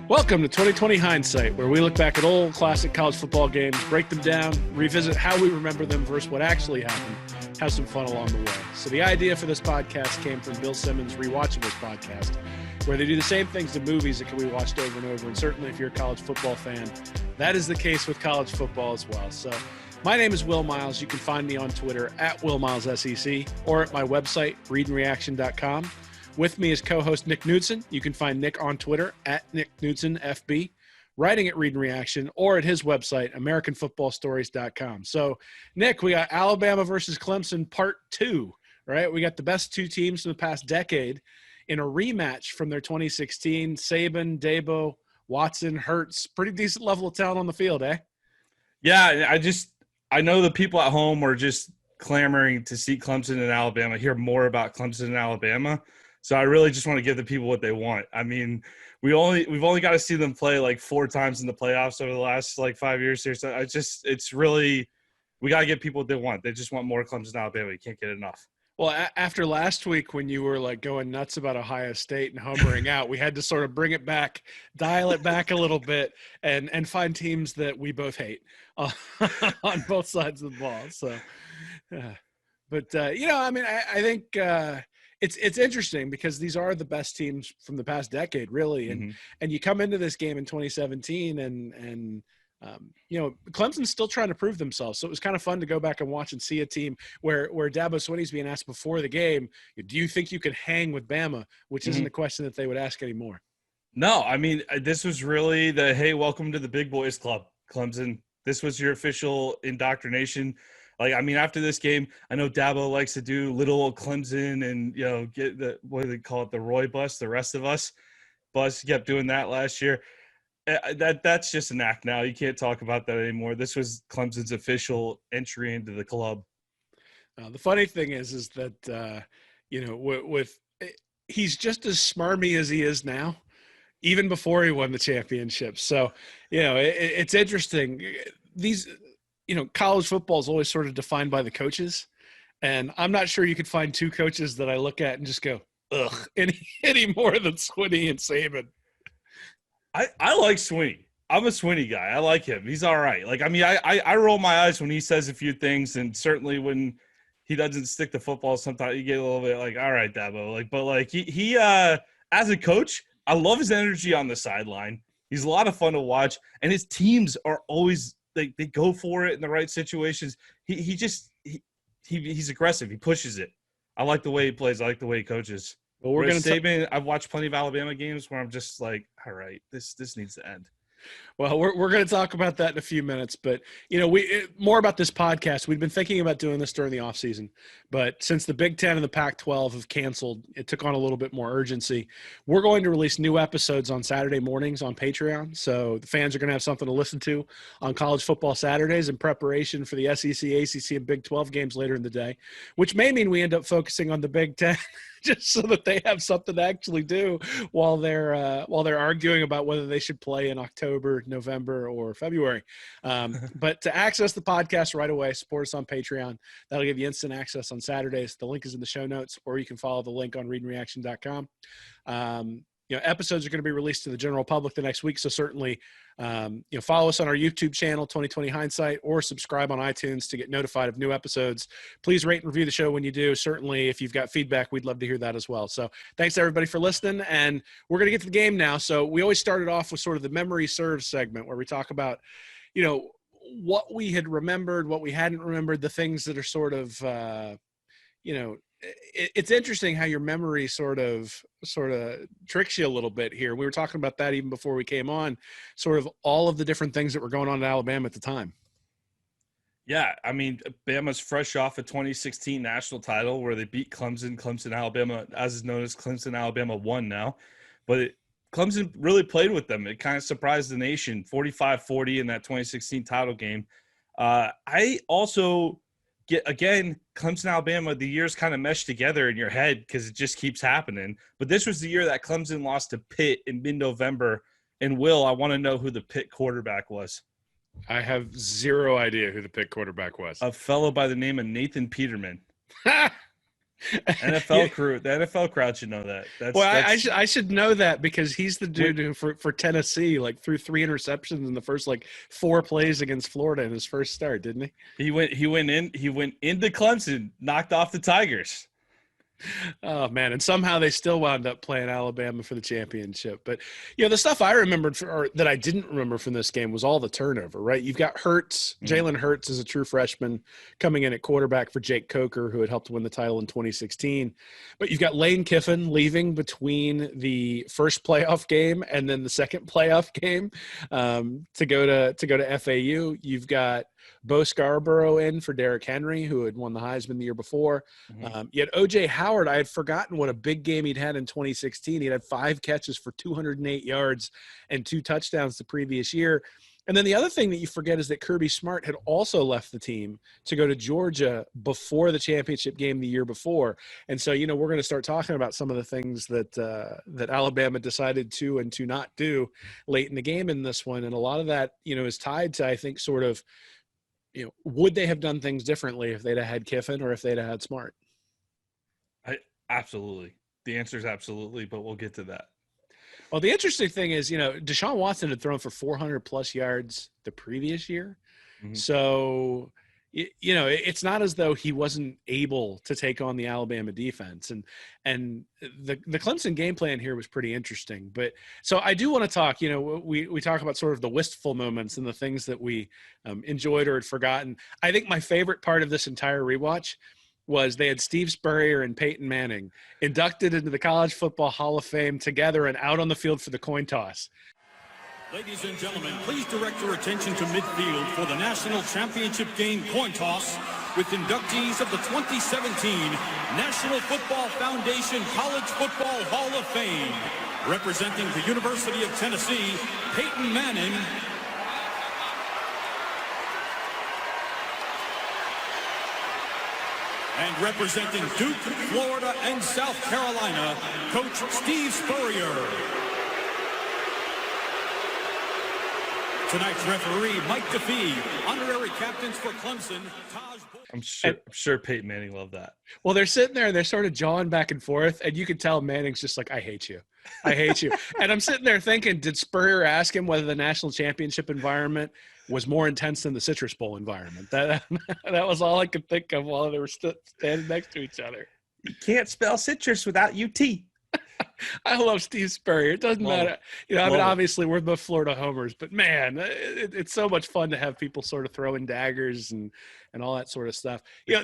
Welcome to 2020 Hindsight, where we look back at old classic college football games, break them down, revisit how we remember them versus what actually happened, have some fun along the way. So the idea for this podcast came from Bill Simmons' Rewatchables podcast, where they do the same things to movies that can be watched over and over. And certainly if you're a college football fan, that is the case with college football as well. So my name is Will Miles. You can find me on Twitter at WillMilesSEC or at my website, readandreaction.com. With me is co-host Nick Knudsen. You can find Nick on Twitter at Nick Knudsen FB, writing at Read and Reaction, or at his website, AmericanFootballStories.com. So, Nick, we got Alabama versus Clemson Part 2, right? We got the best two teams from the past decade in a rematch from their 2016. Saban, Dabo, Watson, Hurts. Pretty decent level of talent on the field, eh? Yeah, I know the people at home are just clamoring to see Clemson and Alabama, hear more about Clemson and Alabama. So I really just want to give the people what they want. I mean, we've only got to see them play like 4 times in the playoffs over the last 5 years here. So it's really, we got to give people what they want. They just want more Clemson and Alabama. You can't get enough. Well, after last week when you were going nuts about Ohio State and homering out, we had to sort of bring it back, dial it back a little bit, and find teams that we both hate on both sides of the ball. So, I think it's interesting because these are the best teams from the past decade, really, and you come into this game in 2017 and Clemson's still trying to prove themselves. So it was kind of fun to go back and watch and see a team where Dabo Swinney's being asked before the game, do you think you could hang with Bama? Which isn't a question that they would ask anymore. No, I mean, this was really the, hey, welcome to the big boys club, Clemson. This was your official indoctrination. After this game, I know Dabo likes to do little old Clemson and, get the, what do they call it, the Roy bus, the rest of us bus. He kept doing that last year. That's just an act now. You can't talk about that anymore. This was Clemson's official entry into the club. The funny thing is that, he's just as smarmy as he is now, even before he won the championship. So, it's interesting. These – college football is always sort of defined by the coaches. And I'm not sure you could find 2 coaches that I look at and just go, ugh, any more than Swinney and Saban. I like Swinney. I'm a Swinney guy. I like him. He's all right. I roll my eyes when he says a few things, and certainly when he doesn't stick to football, sometimes you get a little bit all right, Dabo. But he as a coach, I love his energy on the sideline. He's a lot of fun to watch, and his teams are always – they go for it in the right situations. He's aggressive. He pushes it. I like the way he plays. I like the way he coaches. Well, we're going to Saban. I've watched plenty of Alabama games where I'm just all right, this needs to end. Well, we're going to talk about that in a few minutes, but more about this podcast. We've been thinking about doing this during the offseason, but since the Big Ten and the Pac-12 have canceled, it took on a little bit more urgency. We're going to release new episodes on Saturday mornings on Patreon, so the fans are going to have something to listen to on college football Saturdays in preparation for the SEC, ACC, and Big 12 games later in the day, which may mean we end up focusing on the Big Ten just so that they have something to actually do while they're arguing about whether they should play in October, November, or February. But to access the podcast right away, support us on Patreon. That'll give you instant access on Saturdays. The link is in the show notes, or you can follow the link on readandreaction.com. Episodes are going to be released to the general public the next week. So certainly, follow us on our YouTube channel, 2020 Hindsight, or subscribe on iTunes to get notified of new episodes. Please rate and review the show when you do. Certainly, if you've got feedback, we'd love to hear that as well. So thanks to everybody for listening. And we're going to get to the game now. So we always started off with sort of the memory serves segment where we talk about, what we had remembered, what we hadn't remembered, the things that are sort of, it's interesting how your memory sort of tricks you a little bit here. We were talking about that even before we came on, sort of all of the different things that were going on in Alabama at the time. Yeah, I mean, Bama's fresh off a 2016 national title where they beat Clemson, Alabama, as is known as Clemson, Alabama won now. But Clemson really played with them. It kind of surprised the nation, 45-40 in that 2016 title game. I also – Clemson, Alabama, the years kind of mesh together in your head because it just keeps happening. But this was the year that Clemson lost to Pitt in mid-November. And, Will, I want to know who the Pitt quarterback was. I have zero idea who the Pitt quarterback was. A fellow by the name of Nathan Peterman. NFL crew, the NFL crowd should know that. I should know that because he's the dude who for Tennessee like threw 3 interceptions in the first like 4 plays against Florida in his first start, didn't he? He went into Clemson, knocked off the Tigers. Oh man, and somehow they still wound up playing Alabama for the championship. But the stuff I remembered or that I didn't remember from this game was all the turnover, right? You've got Hurts, Jalen Hurts is a true freshman coming in at quarterback for Jake Coker, who had helped win the title in 2016. But you've got Lane Kiffin leaving between the first playoff game and then the second playoff game to go to FAU. You've got Bo Scarborough in for Derrick Henry, who had won the Heisman the year before. Yet O.J. Howard, I had forgotten what a big game he'd had in 2016. He had 5 catches for 208 yards and 2 touchdowns the previous year. And then the other thing that you forget is that Kirby Smart had also left the team to go to Georgia before the championship game the year before. And so, we're going to start talking about some of the things that Alabama decided to and to not do late in the game in this one. And a lot of that, is tied to, I think, sort of, would they have done things differently if they'd have had Kiffin or if they'd have had Smart? Absolutely. The answer is absolutely, but we'll get to that. Well, the interesting thing is, Deshaun Watson had thrown for 400-plus yards the previous year. Mm-hmm. So, it's not as though he wasn't able to take on the Alabama defense. And the Clemson game plan here was pretty interesting. But so I do want to talk, we talk about sort of the wistful moments and the things that we enjoyed or had forgotten. I think my favorite part of this entire rewatch was they had Steve Spurrier and Peyton Manning inducted into the College Football Hall of Fame together and out on the field for the coin toss. Ladies and gentlemen, please direct your attention to midfield for the National Championship Game coin toss with inductees of the 2017 National Football Foundation College Football Hall of Fame. Representing the University of Tennessee, Peyton Manning. And representing Duke, Florida, and South Carolina, Coach Steve Spurrier. Tonight's referee, Mike DeFee. Honorary captains for Clemson, Taj. I'm sure Peyton Manning loved that. Well, they're sitting there and they're sort of jawing back and forth, and you could tell Manning's just like, I hate you. I hate you. And I'm sitting there thinking, did Spurrier ask him whether the national championship environment was more intense than the Citrus Bowl environment? That was all I could think of while they were standing next to each other. You can't spell citrus without UT. I love Steve Spurrier. It doesn't matter. Obviously we're both Florida homers, but man, it's so much fun to have people sort of throwing daggers and all that sort of stuff. The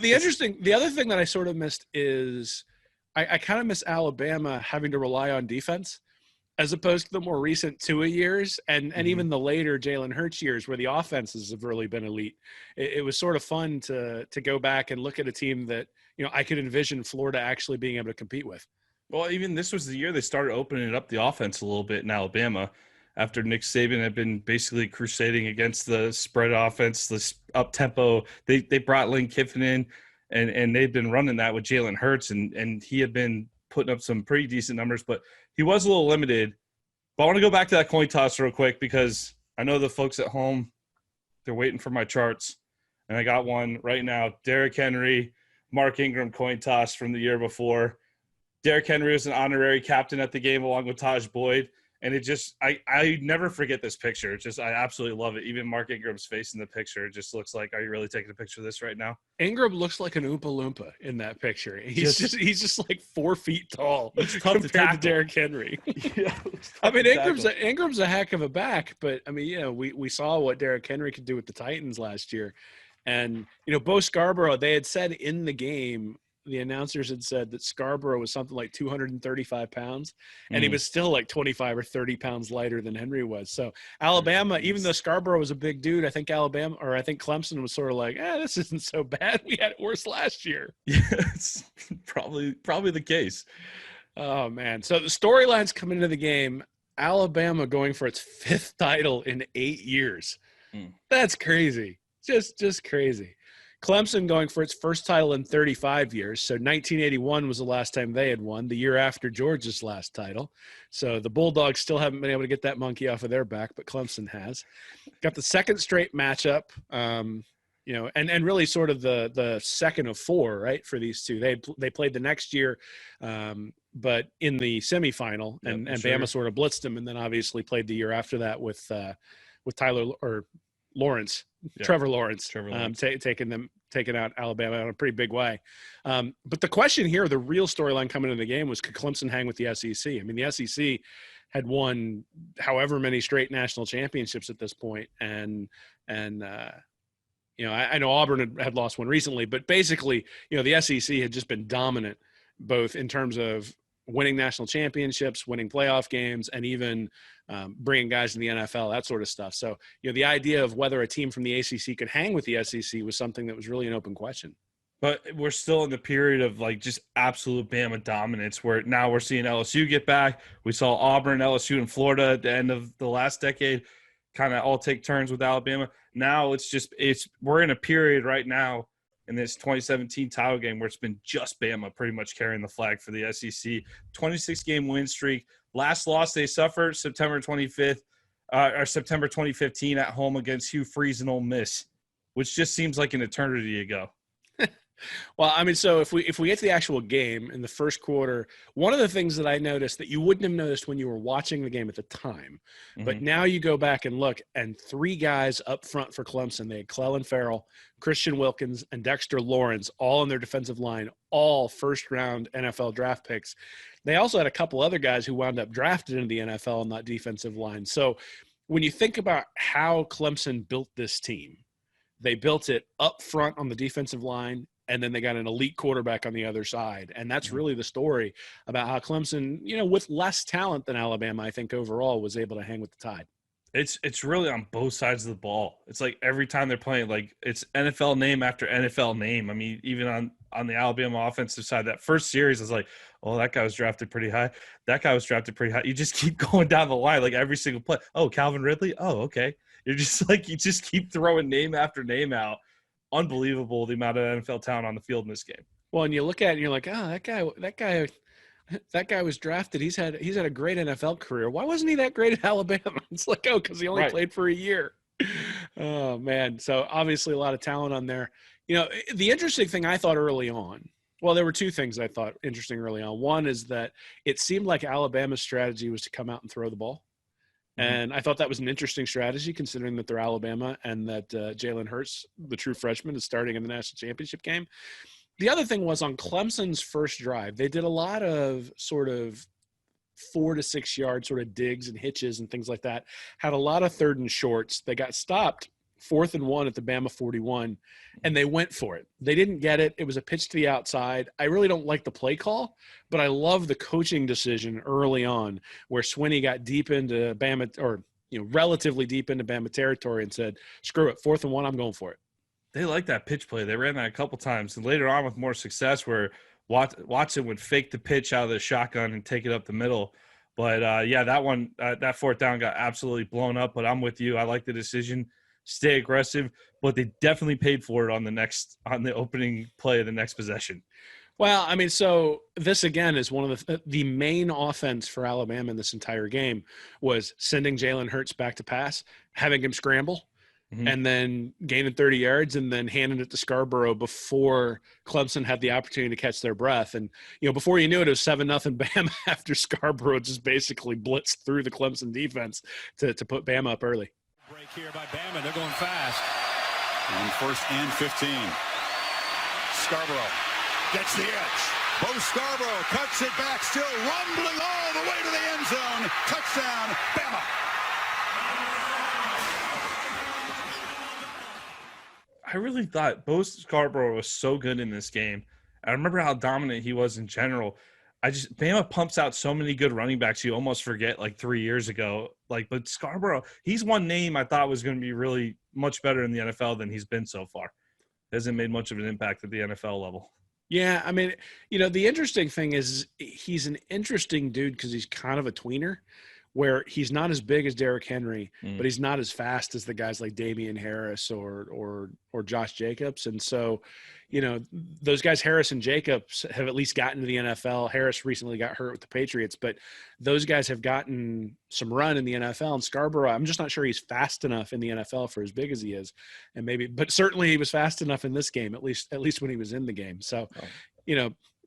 other thing that I sort of missed is I kind of miss Alabama having to rely on defense as opposed to the more recent Tua years and even the later Jalen Hurts years where the offenses have really been elite. It was sort of fun to go back and look at a team that, I could envision Florida actually being able to compete with. Well, even this was the year they started opening up the offense a little bit in Alabama after Nick Saban had been basically crusading against the spread offense, the up-tempo. They brought Lane Kiffin in, and they've been running that with Jalen Hurts, and he had been putting up some pretty decent numbers, but he was a little limited. But I want to go back to that coin toss real quick because I know the folks at home, they're waiting for my charts, and I got one right now. Derrick Henry, Mark Ingram coin toss from the year before. Derrick Henry was an honorary captain at the game along with Taj Boyd. And it just, I never forget this picture. I absolutely love it. Even Mark Ingram's face in the picture just looks like, are you really taking a picture of this right now? Ingram looks like an Oompa Loompa in that picture. He's just like 4 feet tall compared to Derrick Henry. Yeah, I mean, Ingram's a heck of a back, but I mean, we saw what Derrick Henry could do with the Titans last year. And, Bo Scarborough, they had said in the game, the announcers had said that Scarborough was something like 235 pounds, and he was still like 25 or 30 pounds lighter than Henry was. So Alabama, even though Scarborough was a big dude, I think Clemson was sort of like, this isn't so bad. We had it worse last year. Yeah, it's probably the case. Oh, man. So the storylines coming into the game, Alabama going for its 5th title in 8 years. That's crazy. Just crazy. Clemson going for its first title in 35 years. So 1981 was the last time they had won, the year after Georgia's last title. So the Bulldogs still haven't been able to get that monkey off of their back, but Clemson has. Got the second straight matchup and really sort of the second of four, right, for these two. They played the next year, but in the semifinal, and Bama sort of blitzed them, and then obviously played the year after that with Tyler or Lawrence, Trevor Lawrence. Taking out Alabama in a pretty big way. But the question here, the real storyline coming into the game was, could Clemson hang with the SEC? I mean, the SEC had won however many straight national championships at this point, and I know Auburn had lost one recently, but basically, the SEC had just been dominant, both in terms of winning national championships, winning playoff games, and even bringing guys in the NFL, that sort of stuff. So, the idea of whether a team from the ACC could hang with the SEC was something that was really an open question. But we're still in the period of just absolute Bama dominance, where now we're seeing LSU get back. We saw Auburn, LSU, and Florida at the end of the last decade kind of all take turns with Alabama. Now we're in a period right now in this 2017 title game where it's been just Bama pretty much carrying the flag for the SEC. 26-game win streak. Last loss they suffered September 2015 at home against Hugh Freeze and Ole Miss, which just seems like an eternity ago. Well, I mean, so if we get to the actual game in the first quarter, one of the things that I noticed that you wouldn't have noticed when you were watching the game at the time, but now you go back and look, and three guys up front for Clemson, they had Clellan Ferrell, Christian Wilkins, and Dexter Lawrence, all on their defensive line, all first-round NFL draft picks. They also had a couple other guys who wound up drafted into the NFL on that defensive line. So when you think about how Clemson built this team, they built it up front on the defensive line, and then they got an elite quarterback on the other side. And that's really the story about how Clemson, with less talent than Alabama, I think overall was able to hang with the tide. It's really on both sides of the ball. It's like every time they're playing, it's NFL name after NFL name. I mean, even on the Alabama offensive side, that first series is like, oh, that guy was drafted pretty high. That guy was drafted pretty high. You just keep going down the line, every single play. Oh, Calvin Ridley. Oh, okay. You're just you just keep throwing name after name out. Unbelievable the amount of NFL talent on the field in this game. Well, and you look at it and you're like, oh, that guy was drafted. He's had a great NFL career. Why wasn't he that great at Alabama? It's like, oh, because he only played for a year. Oh man. So obviously a lot of talent on there. The interesting thing I thought early on, well, there were two things I thought interesting early on. One is that it seemed like Alabama's strategy was to come out and throw the ball. And I thought that was an interesting strategy, considering that they're Alabama and that Jalen Hurts, the true freshman, is starting in the national championship game. The other thing was on Clemson's first drive, they did a lot of sort of 4 to 6 yard sort of digs and hitches and things like that. Had a lot of third and shorts. They got stopped 4th and 1 at the Bama 41, and they went for it. They didn't get it. It was a pitch to the outside. I really don't like the play call, but I love the coaching decision early on where Swinney got deep into Bama, or relatively deep into Bama territory, and said, screw it, 4th and 1, I'm going for it. They like that pitch play. They ran that a couple times, and later on with more success where Watson would fake the pitch out of the shotgun and take it up the middle. But, that one, that 4th down got absolutely blown up, but I'm with you. I like the decision. Stay aggressive, but they definitely paid for it on the opening play of the next possession. Well, I mean, so this again is one of the main offense for Alabama in this entire game was sending Jalen Hurts back to pass, having him scramble, and then gaining 30 yards and then handing it to Scarborough before Clemson had the opportunity to catch their breath. And, before you knew it, it was 7-0 Bama after Scarborough just basically blitzed through the Clemson defense to put Bama up early. Break here by Bama. They're going fast. On 1st and 15. Scarborough gets the edge. Bo Scarborough cuts it back, still rumbling all the way to the end zone. Touchdown, Bama. I really thought Bo Scarborough was so good in this game. I remember how dominant he was in general. Bama pumps out so many good running backs you almost forget 3 years ago. But Scarborough, he's one name I thought was going to be really much better in the NFL than he's been so far. Hasn't made much of an impact at the NFL level. Yeah, I mean, the interesting thing is he's an interesting dude because he's kind of a tweener, where he's not as big as Derrick Henry, but he's not as fast as the guys like Damian Harris or Josh Jacobs. And so, those guys, Harris and Jacobs, have at least gotten to the NFL. Harris recently got hurt with the Patriots, but those guys have gotten some run in the NFL. And Scarborough, I'm just not sure he's fast enough in the NFL for as big as he is. And but certainly he was fast enough in this game, at least when he was in the game. So,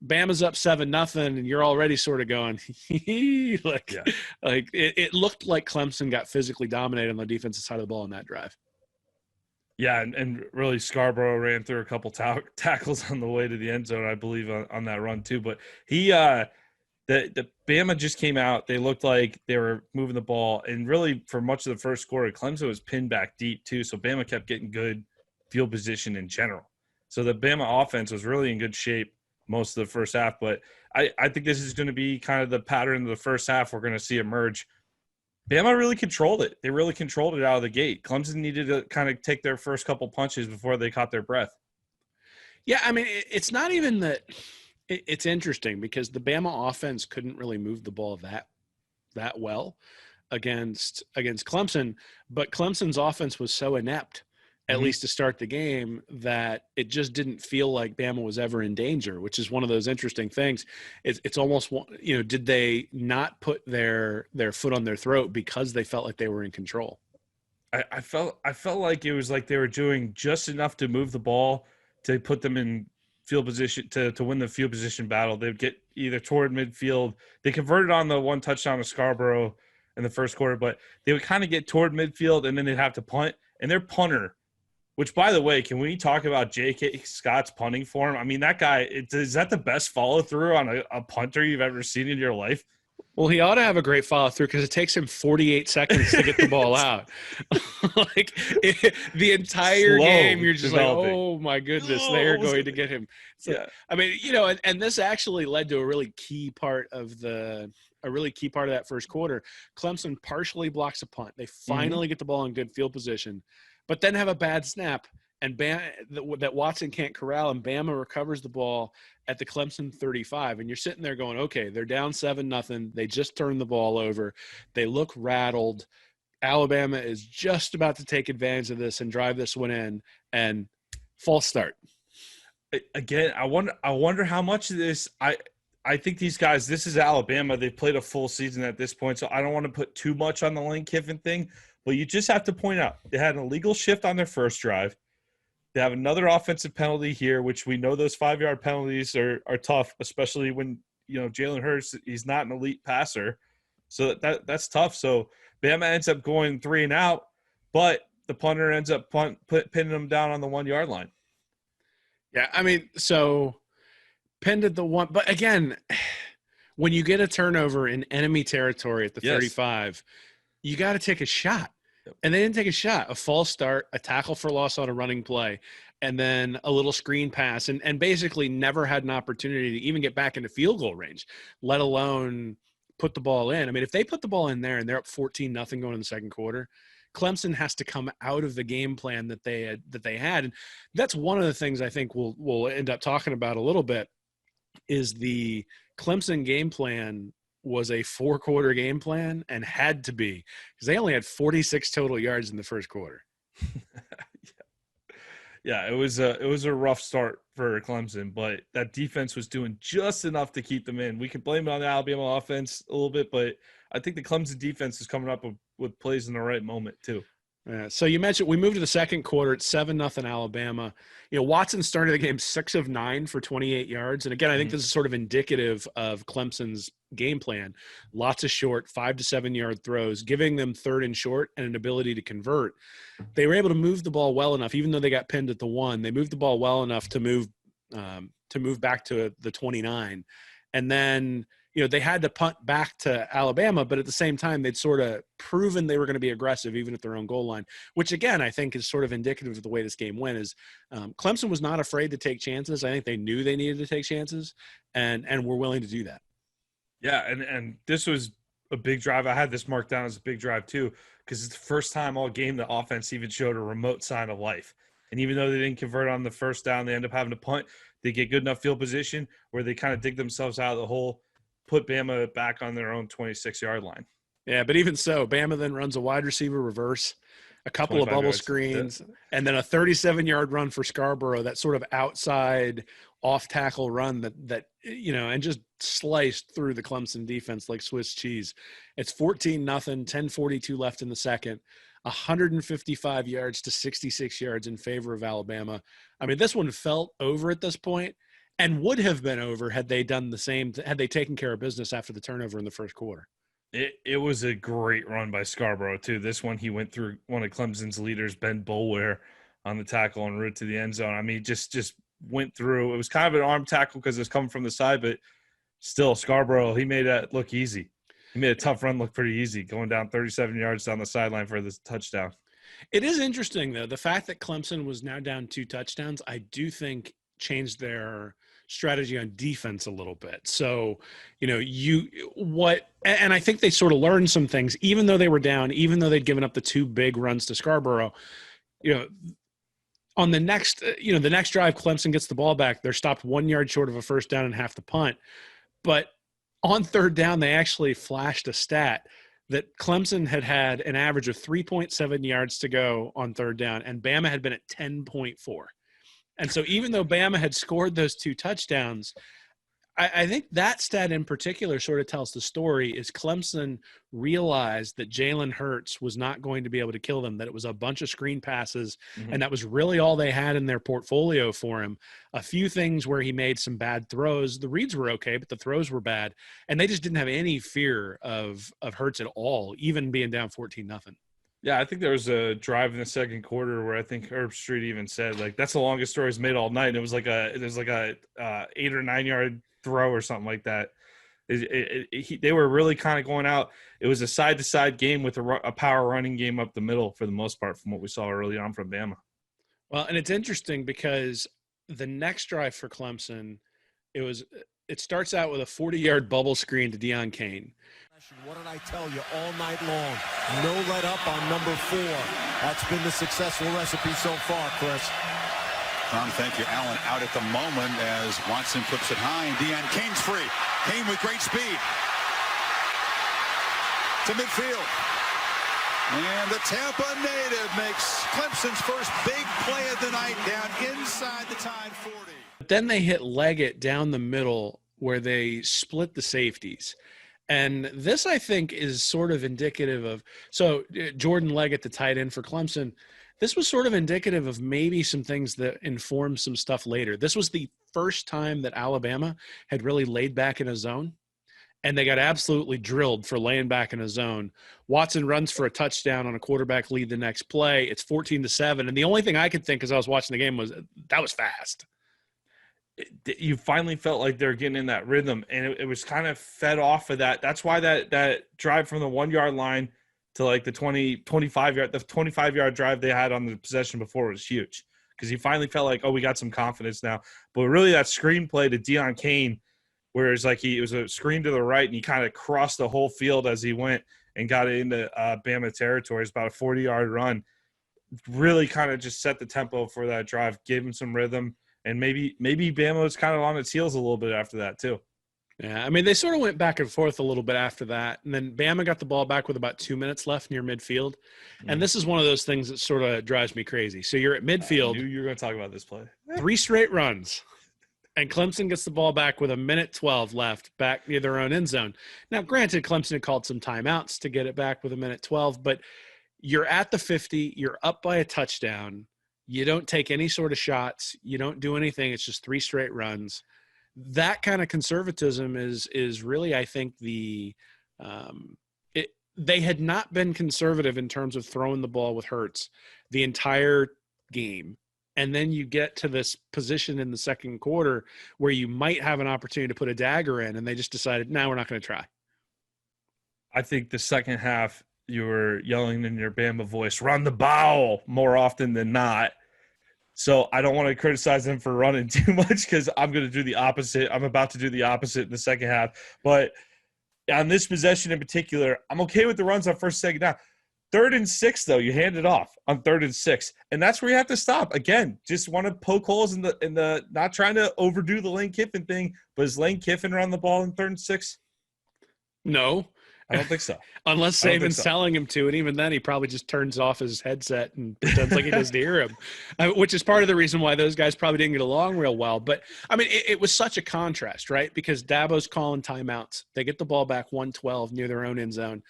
Bama's up 7-0, and you're already sort of going, it looked like Clemson got physically dominated on the defensive side of the ball in that drive. Yeah, and really Scarborough ran through a couple tackles on the way to the end zone, I believe, on that run too. But the Bama just came out. They looked like they were moving the ball, and really for much of the first quarter, Clemson was pinned back deep too. So Bama kept getting good field position in general. So the Bama offense was really in good shape most of the first half, but I think this is going to be kind of the pattern of the first half we're going to see emerge. Bama really controlled it. They really controlled it out of the gate. Clemson needed to kind of take their first couple punches before they caught their breath. Yeah, I mean, it's not even that – it's interesting because the Bama offense couldn't really move the ball that well against Clemson, but Clemson's offense was so inept, at least to start the game, that it just didn't feel like Bama was ever in danger, which is one of those interesting things. It's almost, did they not put their foot on their throat because they felt like they were in control? I felt like it was like they were doing just enough to move the ball to put them in field position to win the field position battle. They'd get either toward midfield. They converted on the one touchdown of Scarborough in the first quarter, but they would kind of get toward midfield and then they'd have to punt. And their punter, which, by the way, can we talk about J.K. Scott's punting form? I mean, that guy, is that the best follow-through on a punter you've ever seen in your life? Well, he ought to have a great follow-through because it takes him 48 seconds to get the ball out. The entire game, you're just like, oh, my goodness, they're going to get him. So, yeah. I mean, and this actually led to a really key part of that first quarter. Clemson partially blocks a punt. They finally get the ball in good field position, but then have a bad snap, and that Watson can't corral, and Bama recovers the ball at the Clemson 35. And you're sitting there going, okay, they're down 7-0. They just turned the ball over. They look rattled. Alabama is just about to take advantage of this and drive this one in, and false start. Again, I wonder how much of this I think these guys, this is Alabama. They've played a full season at this point, so I don't want to put too much on the Lane Kiffin thing. But you just have to point out they had an illegal shift on their first drive. They have another offensive penalty here, which we know those 5-yard penalties are tough, especially when Jalen Hurts, he's not an elite passer, so that's tough. So Bama ends up going 3 and out, but the punter ends up pinning them down on the 1-yard line. Yeah, I mean, so pinned at the one, but again, when you get a turnover in enemy territory at the 35, you got to take a shot. And they didn't take a shot. A false start, a tackle for loss on a running play, and then a little screen pass, and basically never had an opportunity to even get back into field goal range, let alone put the ball in. I mean, if they put the ball in there and they're up 14-0 going in the second quarter, Clemson has to come out of the game plan that they had. And that's one of the things I think we'll end up talking about a little bit is the Clemson game plan was a 4-quarter game plan and had to be because they only had 46 total yards in the first quarter. Yeah, it was a rough start for Clemson, but that defense was doing just enough to keep them in. We can blame it on the Alabama offense a little bit, but I think the Clemson defense is coming up with plays in the right moment too. Yeah, so you mentioned we moved to the second quarter. It's 7-0 Alabama. Watson started the game 6 of 9 for 28 yards. And again, I think this is sort of indicative of Clemson's game plan. Lots of short 5 to 7 yard throws, giving them third and short and an ability to convert. They were able to move the ball well enough, even though they got pinned at the 1. They moved the ball well enough to move back to the 29. And then they had to punt back to Alabama, but at the same time, they'd sort of proven they were going to be aggressive even at their own goal line, which, again, I think is sort of indicative of the way this game went is Clemson was not afraid to take chances. I think they knew they needed to take chances and were willing to do that. Yeah, and this was a big drive. I had this marked down as a big drive too because it's the first time all game the offense even showed a remote sign of life. And even though they didn't convert on the first down, they end up having to punt. They get good enough field position where they kind of dig themselves out of the hole, put Bama back on their own 26-yard line. Yeah, but even so, Bama then runs a wide receiver reverse, a couple of 25 bubble yards. screens, and then a 37-yard run for Scarborough, that sort of outside off-tackle run that and just sliced through the Clemson defense like Swiss cheese. It's 14-0, 10:42 left in the second, 155 yards to 66 yards in favor of Alabama. I mean, this one felt over at this point and would have been over had they done the same, had they taken care of business after the turnover in the first quarter. It was a great run by Scarborough, too. This one, he went through one of Clemson's leaders, Ben Boulware, on the tackle en route to the end zone. I mean, just went through. It was kind of an arm tackle because it was coming from the side, but still, Scarborough, he made that look easy. He made a tough run look pretty easy, going down 37 yards down the sideline for this touchdown. It is interesting, though. The fact that Clemson was now down 2 touchdowns, I do think changed their strategy on defense a little bit. So, and I think they sort of learned some things, even though they were down, even though they'd given up the 2 big runs to Scarborough. On the next drive, Clemson gets the ball back. They're stopped 1 yard short of a first down and half the punt. But on third down, they actually flashed a stat that Clemson had an average of 3.7 yards to go on third down, and Bama had been at 10.4. And so even though Bama had scored those 2 touchdowns, I think that stat in particular sort of tells the story. Is Clemson realized that Jalen Hurts was not going to be able to kill them, that it was a bunch of screen passes, and that was really all they had in their portfolio for him. A few things where he made some bad throws. The reads were okay, but the throws were bad. And they just didn't have any fear of Hurts at all, even being down 14-0. Yeah, I think there was a drive in the second quarter where I think Herb Street even said, like, that's the longest throw he's made all night. And it was like a 8 or 9 yard throw or something like that. They were really kind of going out. It was a side-to-side game with a power running game up the middle for the most part from what we saw early on from Bama. Well, and it's interesting because the next drive for Clemson, it starts out with a 40-yard bubble screen to Deion Kane. What did I tell you all night long? No let up on number 4. That's been the successful recipe so far, Chris. Tom, thank you. Allen out at the moment as Watson flips it high, and Deion Kane's free. Kane with great speed to midfield. And the Tampa native makes Clemson's first big play of the night down inside the Tide 40. But then they hit Leggett down the middle where they split the safeties. And this, I think, is sort of indicative of – so Jordan Leggett, the tight end for Clemson, this was sort of indicative of maybe some things that inform some stuff later. This was the first time that Alabama had really laid back in a zone, and they got absolutely drilled for laying back in a zone. Watson runs for a touchdown on a quarterback lead the next play. It's 14-7, and the only thing I could think as I was watching the game was that was fast. You finally felt like they're getting in that rhythm, and it was kind of fed off of that. That's why that drive from the 1 yard line to like the 25-yard drive they had on the possession before was huge, because you finally felt like, oh, we got some confidence now. But really that screenplay to Deion Kane, where it's like it was a screen to the right and he kind of crossed the whole field as he went and got into Bama territory. It's about a 40-yard run. Really kind of just set the tempo for that drive, gave him some rhythm. And maybe Bama was kind of on its heels a little bit after that too. Yeah, I mean, they sort of went back and forth a little bit after that. And then Bama got the ball back with about 2 minutes left near midfield. And this is one of those things that sort of drives me crazy. So you're at midfield. I knew you were going to talk about this play. 3 straight runs. And Clemson gets the ball back with 1:12 left back near their own end zone. Now, granted, Clemson had called some timeouts to get it back with 1:12, but you're at the 50. You're up by a touchdown. You don't take any sort of shots. You don't do anything. It's just 3 straight runs. That kind of conservatism is really, I think, they had not been conservative in terms of throwing the ball with Hurts the entire game. And then you get to this position in the second quarter where you might have an opportunity to put a dagger in, and they just decided, no, we're not going to try. I think the second half, you were yelling in your Bama voice, run the ball, more often than not. So I don't want to criticize them for running too much, because I'm going to do the opposite. I'm about to do the opposite in the second half. But on this possession in particular, I'm okay with the runs on first, second down. 3rd and 6, though, you hand it off on 3rd and 6. And that's where you have to stop. Again, just want to poke holes in the not trying to overdo the Lane Kiffin thing, but is Lane Kiffin run the ball in 3rd and 6? No. I don't think so. Unless Saban's telling him to, and even then he probably just turns off his headset and pretends like he doesn't hear him, which is part of the reason why those guys probably didn't get along real well. But, I mean, it was such a contrast, right? Because Dabo's calling timeouts. They get the ball back 112 near their own end zone.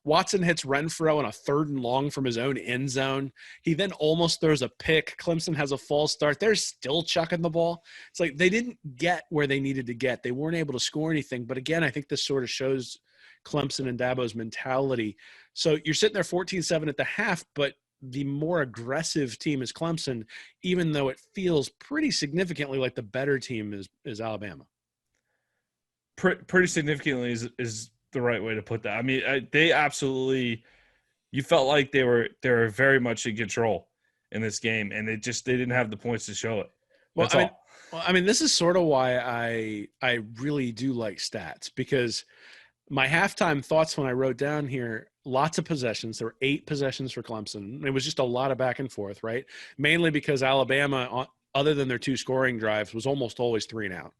Watson hits Renfrow on a 3rd and long from his own end zone. He then almost throws a pick. Clemson has a false start. They're still chucking the ball. It's like they didn't get where they needed to get. They weren't able to score anything. But, again, I think this sort of shows Clemson and Dabo's mentality. So you're sitting there 14-7 at the half, but the more aggressive team is Clemson, even though it feels pretty significantly like the better team is Alabama. Pretty significantly is the right way to put that. I mean, they absolutely – you felt like they were very much in control in this game, and they didn't have the points to show it. That's all. I mean, this is sort of why I really do like stats, because my halftime thoughts when I wrote down here, lots of possessions. There were 8 possessions for Clemson. It was just a lot of back and forth, right? Mainly because Alabama, other than their 2 scoring drives, was almost always 3 and out.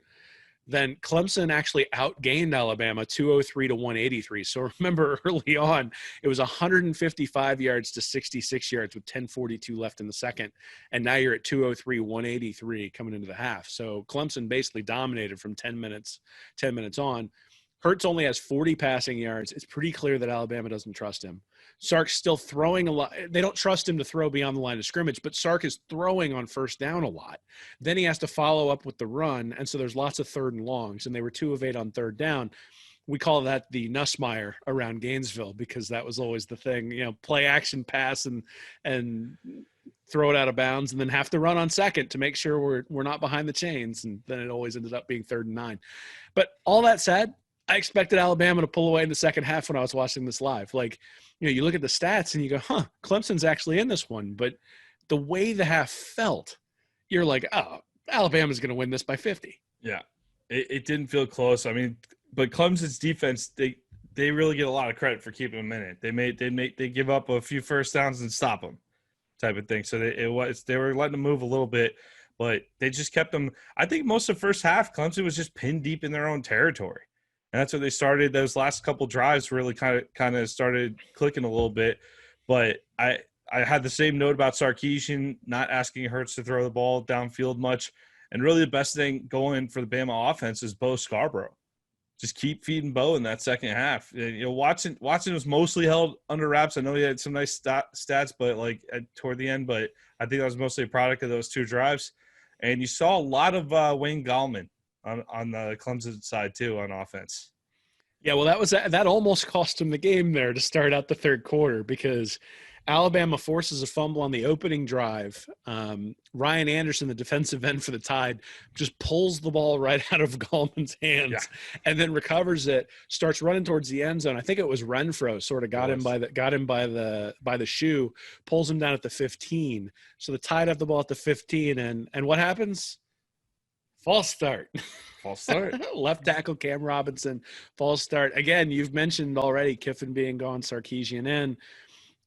Then Clemson actually outgained Alabama 203 to 183. So remember, early on, it was 155 yards to 66 yards with 10:42 left in the second. And now you're at 203, 183 coming into the half. So Clemson basically dominated from 10 minutes on. Hurts only has 40 passing yards. It's pretty clear that Alabama doesn't trust him. Sark's still throwing a lot. They don't trust him to throw beyond the line of scrimmage, but Sark is throwing on first down a lot. Then he has to follow up with the run, and so there's lots of 3rd and longs, and they were 2 of 8 on 3rd down. We call that the Nussmeier around Gainesville, because that was always the thing, play action pass and throw it out of bounds, and then have to run on 2nd to make sure we're not behind the chains, and then it always ended up being 3rd and 9. But all that said, I expected Alabama to pull away in the second half when I was watching this live. Like, you look at the stats and you go, Clemson's actually in this one. But the way the half felt, you're like, oh, Alabama's going to win this by 50. Yeah, it didn't feel close. I mean, but Clemson's defense, they really get a lot of credit for keeping them in it. They give up a few first downs and stop them, type of thing. So they were letting them move a little bit, but they just kept them. I think most of the first half, Clemson was just pinned deep in their own territory. And that's what they started. Those last couple drives really kind of started clicking a little bit. But I had the same note about Sarkisian not asking Hurts to throw the ball downfield much. And really the best thing going for the Bama offense is Bo Scarborough. Just keep feeding Bo in that second half. Watson was mostly held under wraps. I know he had some nice stats, but toward the end. But I think that was mostly a product of those 2 drives. And you saw a lot of Wayne Gallman on the Clemson side too on offense. Yeah, well, that almost cost him the game there to start out the 3rd quarter, because Alabama forces a fumble on the opening drive. Ryan Anderson, the defensive end for the Tide, just pulls the ball right out of Gallman's hands and then recovers it, starts running towards the end zone. I think it was Renfrow sort of got him by the shoe, pulls him down at the 15. So the Tide have the ball at the 15, and what happens? False start. Left tackle Cam Robinson, false start. Again, you've mentioned already Kiffin being gone, Sarkisian in.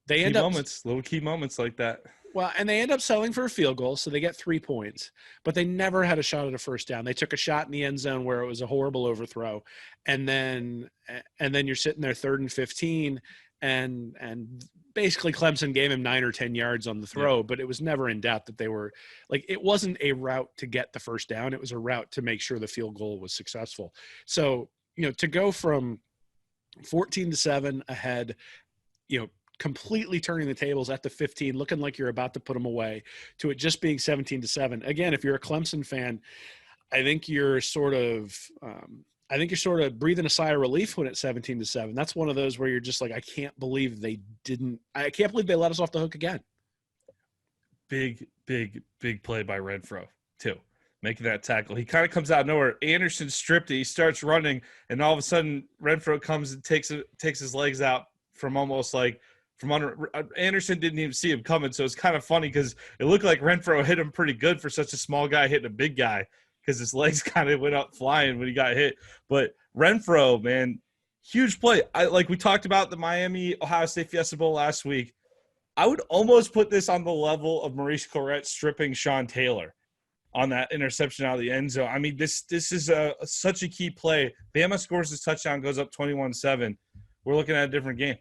They end up little key moments like that. Well, and they end up settling for a field goal, so they get 3 points. But they never had a shot at a first down. They took a shot in the end zone where it was a horrible overthrow, and then you're sitting there 3rd and 15, and basically Clemson gave him 9 or 10 yards on the throw, but it was never in doubt that they were it wasn't a route to get the first down. It was a route to make sure the field goal was successful. So, to go from 14-7 ahead, completely turning the tables at the 15, looking like you're about to put them away, to it just being 17-7. Again, if you're a Clemson fan, I think you're sort of breathing a sigh of relief when it's 17-7. That's one of those where you're just like, I can't believe they let us off the hook again. Big play by Renfrow too, making that tackle. He kind of comes out of nowhere. Anderson stripped it. He starts running, and all of a sudden Renfrow comes and takes his legs out from almost from under. Anderson didn't even see him coming, so it's kind of funny because it looked like Renfrow hit him pretty good for such a small guy hitting a big guy, because his legs kind of went up flying when he got hit. But Renfrow, man, huge play. We talked about the Miami-Ohio State Fiesta Bowl last week. I would almost put this on the level of Maurice Clarett stripping Sean Taylor on that interception out of the end zone. I mean, this is such a key play. Bama scores his touchdown, goes up 21-7. we're looking at a different game.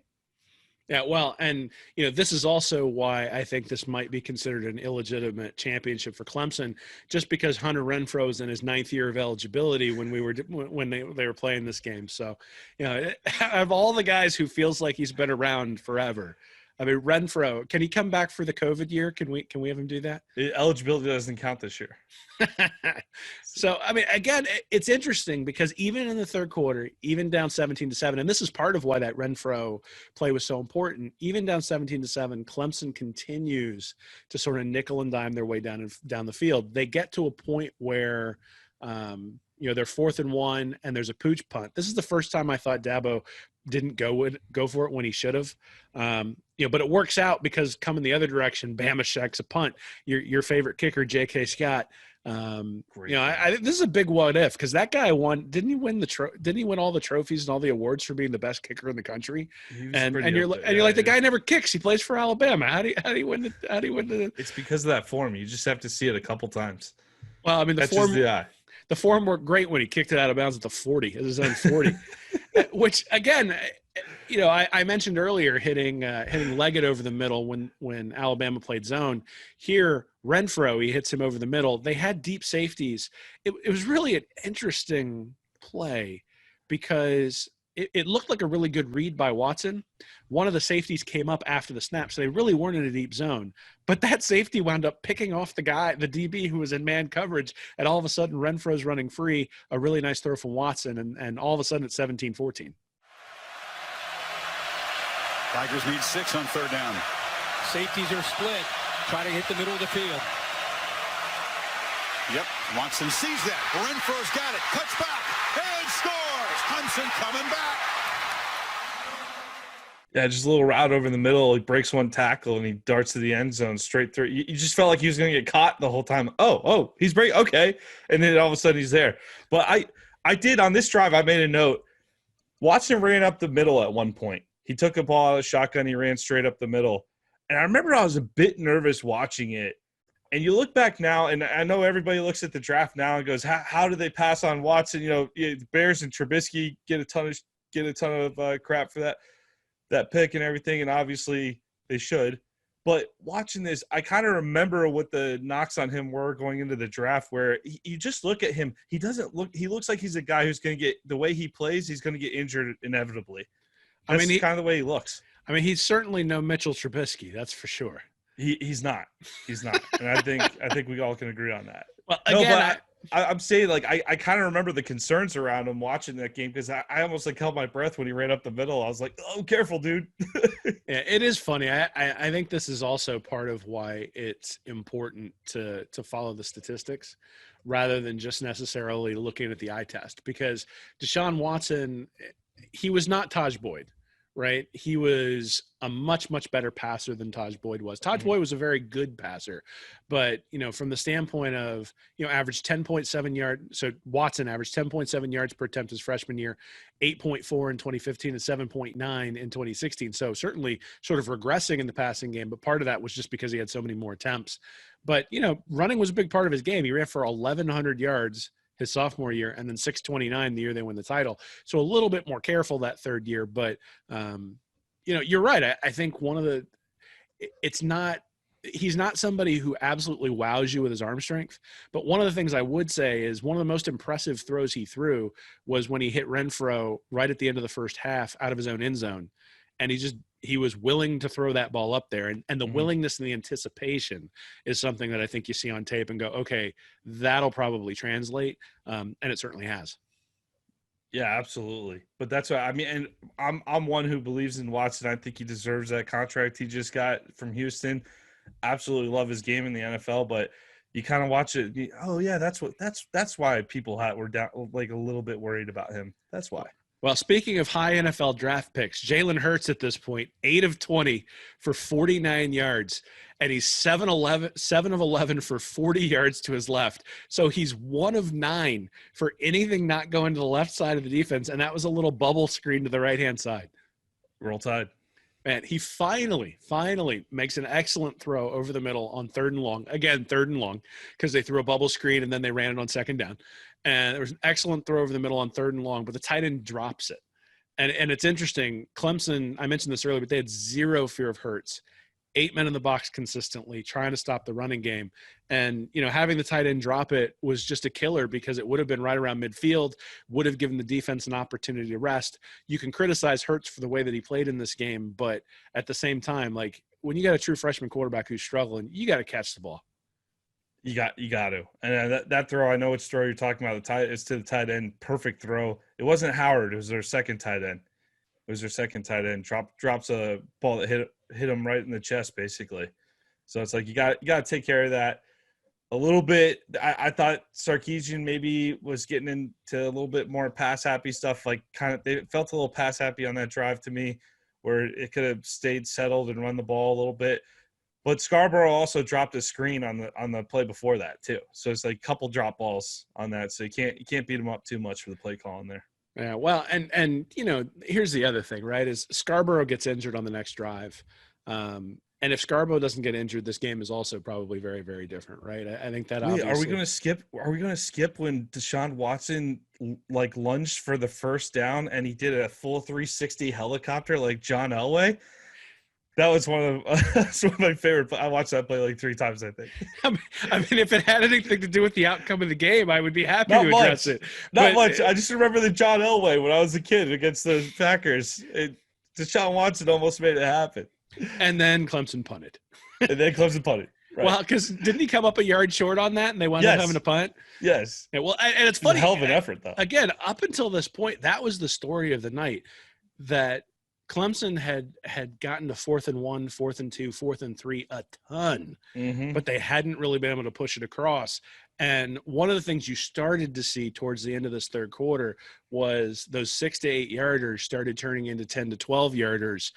Yeah, well, and this is also why I think this might be considered an illegitimate championship for Clemson, just because Hunter Renfrow is in his 9th year of eligibility when they were playing this game. So, of all the guys who feels like he's been around forever, I mean, Renfrow, can he come back for the COVID year? Can we have him do that? Eligibility doesn't count this year. So, I mean, again, it's interesting because even in the third quarter, even down 17-7, and this is part of why that Renfrow play was so important, even down 17-7, Clemson continues to sort of nickel and dime their way down the field. They get to a point where they're 4th and 1 and there's a pooch punt. This is the first time I thought Dabo didn't go for it when he should have. But it works out because coming the other direction, Bama shacks a punt. Your favorite kicker, J.K. Scott. I think this is a big what if, because that guy won. Didn't he win didn't he win all the trophies and all the awards for being the best kicker in the country? And you're like, the guy never kicks. He plays for Alabama. How do you win the? It's because of that form. You just have to see it a couple times. Well, I mean, the form worked great when he kicked it out of bounds at the 40, at his own 40, which again, I mentioned earlier hitting Leggett over the middle when Alabama played zone. Here, Renfrow, he hits him over the middle. They had deep safeties. It was really an interesting play because it looked like a really good read by Watson. One of the safeties came up after the snap, so they really weren't in a deep zone. But that safety wound up picking off the DB who was in man coverage, and all of a sudden Renfrow's running free, a really nice throw from Watson, and all of a sudden it's 17-14. Tigers need 6 on 3rd down. Safeties are split. Try to hit the middle of the field. Yep, Watson sees that. Renfrow's got it. Cuts back and scores. Clemson coming back. Yeah, just a little route over the middle. He breaks one tackle and he darts to the end zone straight through. You just felt like he was going to get caught the whole time. Oh, he's breaking. Okay. And then all of a sudden he's there. But I did on this drive, I made a note. Watson ran up the middle at one point. He took a ball out of shotgun. He ran straight up the middle. And I remember I was a bit nervous watching it. And you look back now, and I know everybody looks at the draft now and goes, how did they pass on Watson? The Bears and Trubisky get a ton of crap for that pick and everything, and obviously they should. But watching this, I kind of remember what the knocks on him were going into the draft, where you just look at him. He looks like he's a guy who's going to get – the way he plays, he's going to get injured inevitably. That's kind of the way he looks. I mean, he's certainly no Mitchell Trubisky, that's for sure. He's not, and I think we all can agree on that. Well, again, I'm saying, like, I kind of remember the concerns around him watching that game because I almost like held my breath when he ran up the middle. I was like, oh, careful, dude. Yeah, it is funny. I think this is also part of why it's important to follow the statistics rather than just necessarily looking at the eye test, because Deshaun Watson, he was not Taj Boyd. Right. He was a much, much better passer than Taj Boyd was. Taj Boyd was a very good passer, but, from the standpoint of, averaged 10.7 yards. So Watson averaged 10.7 yards per attempt his freshman year, 8.4 in 2015 and 7.9 in 2016. So certainly sort of regressing in the passing game, but part of that was just because he had so many more attempts. But, running was a big part of his game. He ran for 1,100 yards his sophomore year, and then 629 the year they win the title. So a little bit more careful that third year, but you're right. I think he's not somebody who absolutely wows you with his arm strength, but one of the things I would say is one of the most impressive throws he threw was when he hit Renfrow right at the end of the first half out of his own end zone. And he was willing to throw that ball up there. And the willingness and the anticipation is something that I think you see on tape and go, okay, that'll probably translate. And it certainly has. Yeah, absolutely. But that's what I mean. And I'm one who believes in Watson. I think he deserves that contract he just got from Houston. Absolutely love his game in the NFL, but you kind of watch it. That's why people were down, like, a little bit worried about him. That's why. Well, speaking of high NFL draft picks, Jalen Hurts at this point, 8 of 20 for 49 yards, and he's 7 of 11 for 40 yards to his left. So he's 1 of 9 for anything not going to the left side of the defense, and that was a little bubble screen to the right-hand side. Roll Tide. Man, he finally makes an excellent throw over the middle on 3rd and long. Again, 3rd and long, because they threw a bubble screen and then they ran it on 2nd down. And there was an excellent throw over the middle on 3rd and long, but the tight end drops it. And it's interesting. Clemson, I mentioned this earlier, but they had zero fear of Hurts. 8 men in the box consistently, trying to stop the running game. And, having the tight end drop it was just a killer because it would have been right around midfield, would have given the defense an opportunity to rest. You can criticize Hurts for the way that he played in this game, but at the same time, like when you got a true freshman quarterback who's struggling, you got to catch the ball. You got to. And that throw, I know which throw you're talking about. It's to the tight end. Perfect throw. It wasn't Howard. It was their second tight end. Drops a ball that hit him right in the chest, basically. So it's like you got to take care of that a little bit. I thought Sarkisian maybe was getting into a little bit more pass happy stuff. Like they felt a little pass happy on that drive to me, where it could have stayed settled and run the ball a little bit. But Scarborough also dropped a screen on the play before that too. So it's like a couple drop balls on that. So you can't beat him up too much for the play call in there. Yeah, well, and here's the other thing, right? Is Scarborough gets injured on the next drive, and if Scarborough doesn't get injured, this game is also probably very, very different, right? I think that. Wait, are we going to skip? Are we going to skip when Deshaun Watson like lunged for the first down and he did a full 360 helicopter like John Elway? That was one of my favorite. I watched that play like 3 times, I think. I mean, if it had anything to do with the outcome of the game, I would be happy to address it. Not much. I just remember the John Elway when I was a kid against the Packers. Deshaun Watson almost made it happen. And then Clemson punted. Right. Well, because didn't he come up a yard short on that, and they wound up having to punt? Yes. Yeah, well, and it's funny. It was a hell of an effort, though. Again, up until this point, that was the story of the night, that Clemson had gotten to 4th and 1, 4th and 2, 4th and 3 a ton, but they hadn't really been able to push it across. And one of the things you started to see towards the end of this third quarter was those 6 to 8 yarders started turning into 10 to 12 yarders.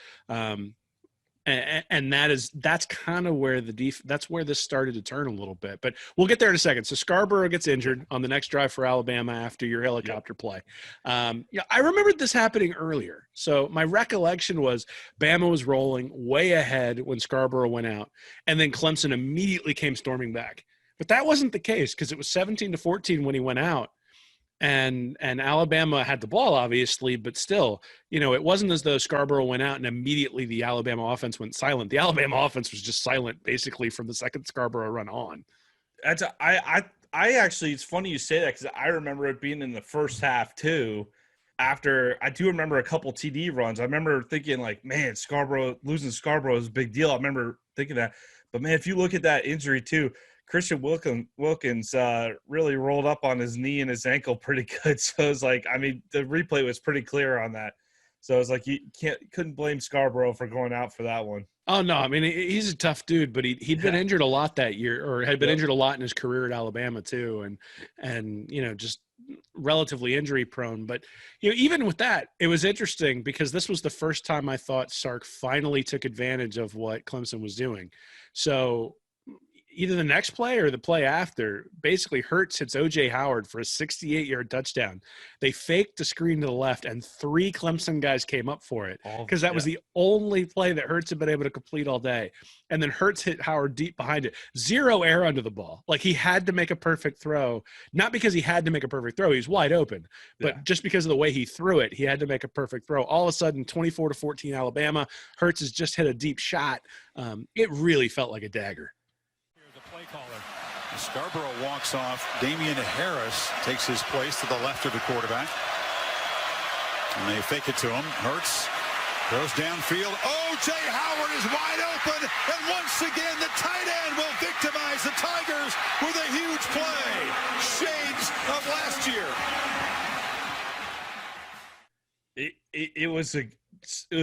And that's kind of where that's where this started to turn a little bit, but we'll get there in a second. So Scarborough gets injured on the next drive for Alabama after your helicopter play. I remembered this happening earlier. So my recollection was Bama was rolling way ahead when Scarborough went out, and then Clemson immediately came storming back. But that wasn't the case because it was 17-14 when he went out. And Alabama had the ball, obviously, but still, it wasn't as though Scarborough went out and immediately the Alabama offense went silent. The Alabama offense was just silent basically from the second Scarborough run on. I actually, it's funny you say that because I remember it being in the first half too. After I do remember a couple TD runs, I remember thinking like, man, losing Scarborough is a big deal. I remember thinking that, but man, if you look at that injury too. Christian Wilkins really rolled up on his knee and his ankle pretty good. So it was like, I mean, the replay was pretty clear on that. So it was like you couldn't blame Scarborough for going out for that one. Oh no, I mean he's a tough dude, but he'd been injured a lot that year, or had been injured a lot in his career at Alabama too, and just relatively injury prone. But even with that, it was interesting because this was the first time I thought Sark finally took advantage of what Clemson was doing. So either the next play or the play after, basically Hurts hits O.J. Howard for a 68-yard touchdown. They faked the screen to the left, and 3 Clemson guys came up for it because that was the only play that Hurts had been able to complete all day. And then Hurts hit Howard deep behind it. 0 air under the ball. Like he had to make a perfect throw, not because he had to make a perfect throw. He was wide open, but just because of the way he threw it, he had to make a perfect throw. All of a sudden, 24-14 Alabama. Hurts has just hit a deep shot. It really felt like a dagger. Scarborough walks off. Damian Harris takes his place to the left of the quarterback. And they fake it to him. Hurts throws downfield. O.J. Howard is wide open. And once again, the tight end will victimize the Tigers with a huge play. Shades of last year. It was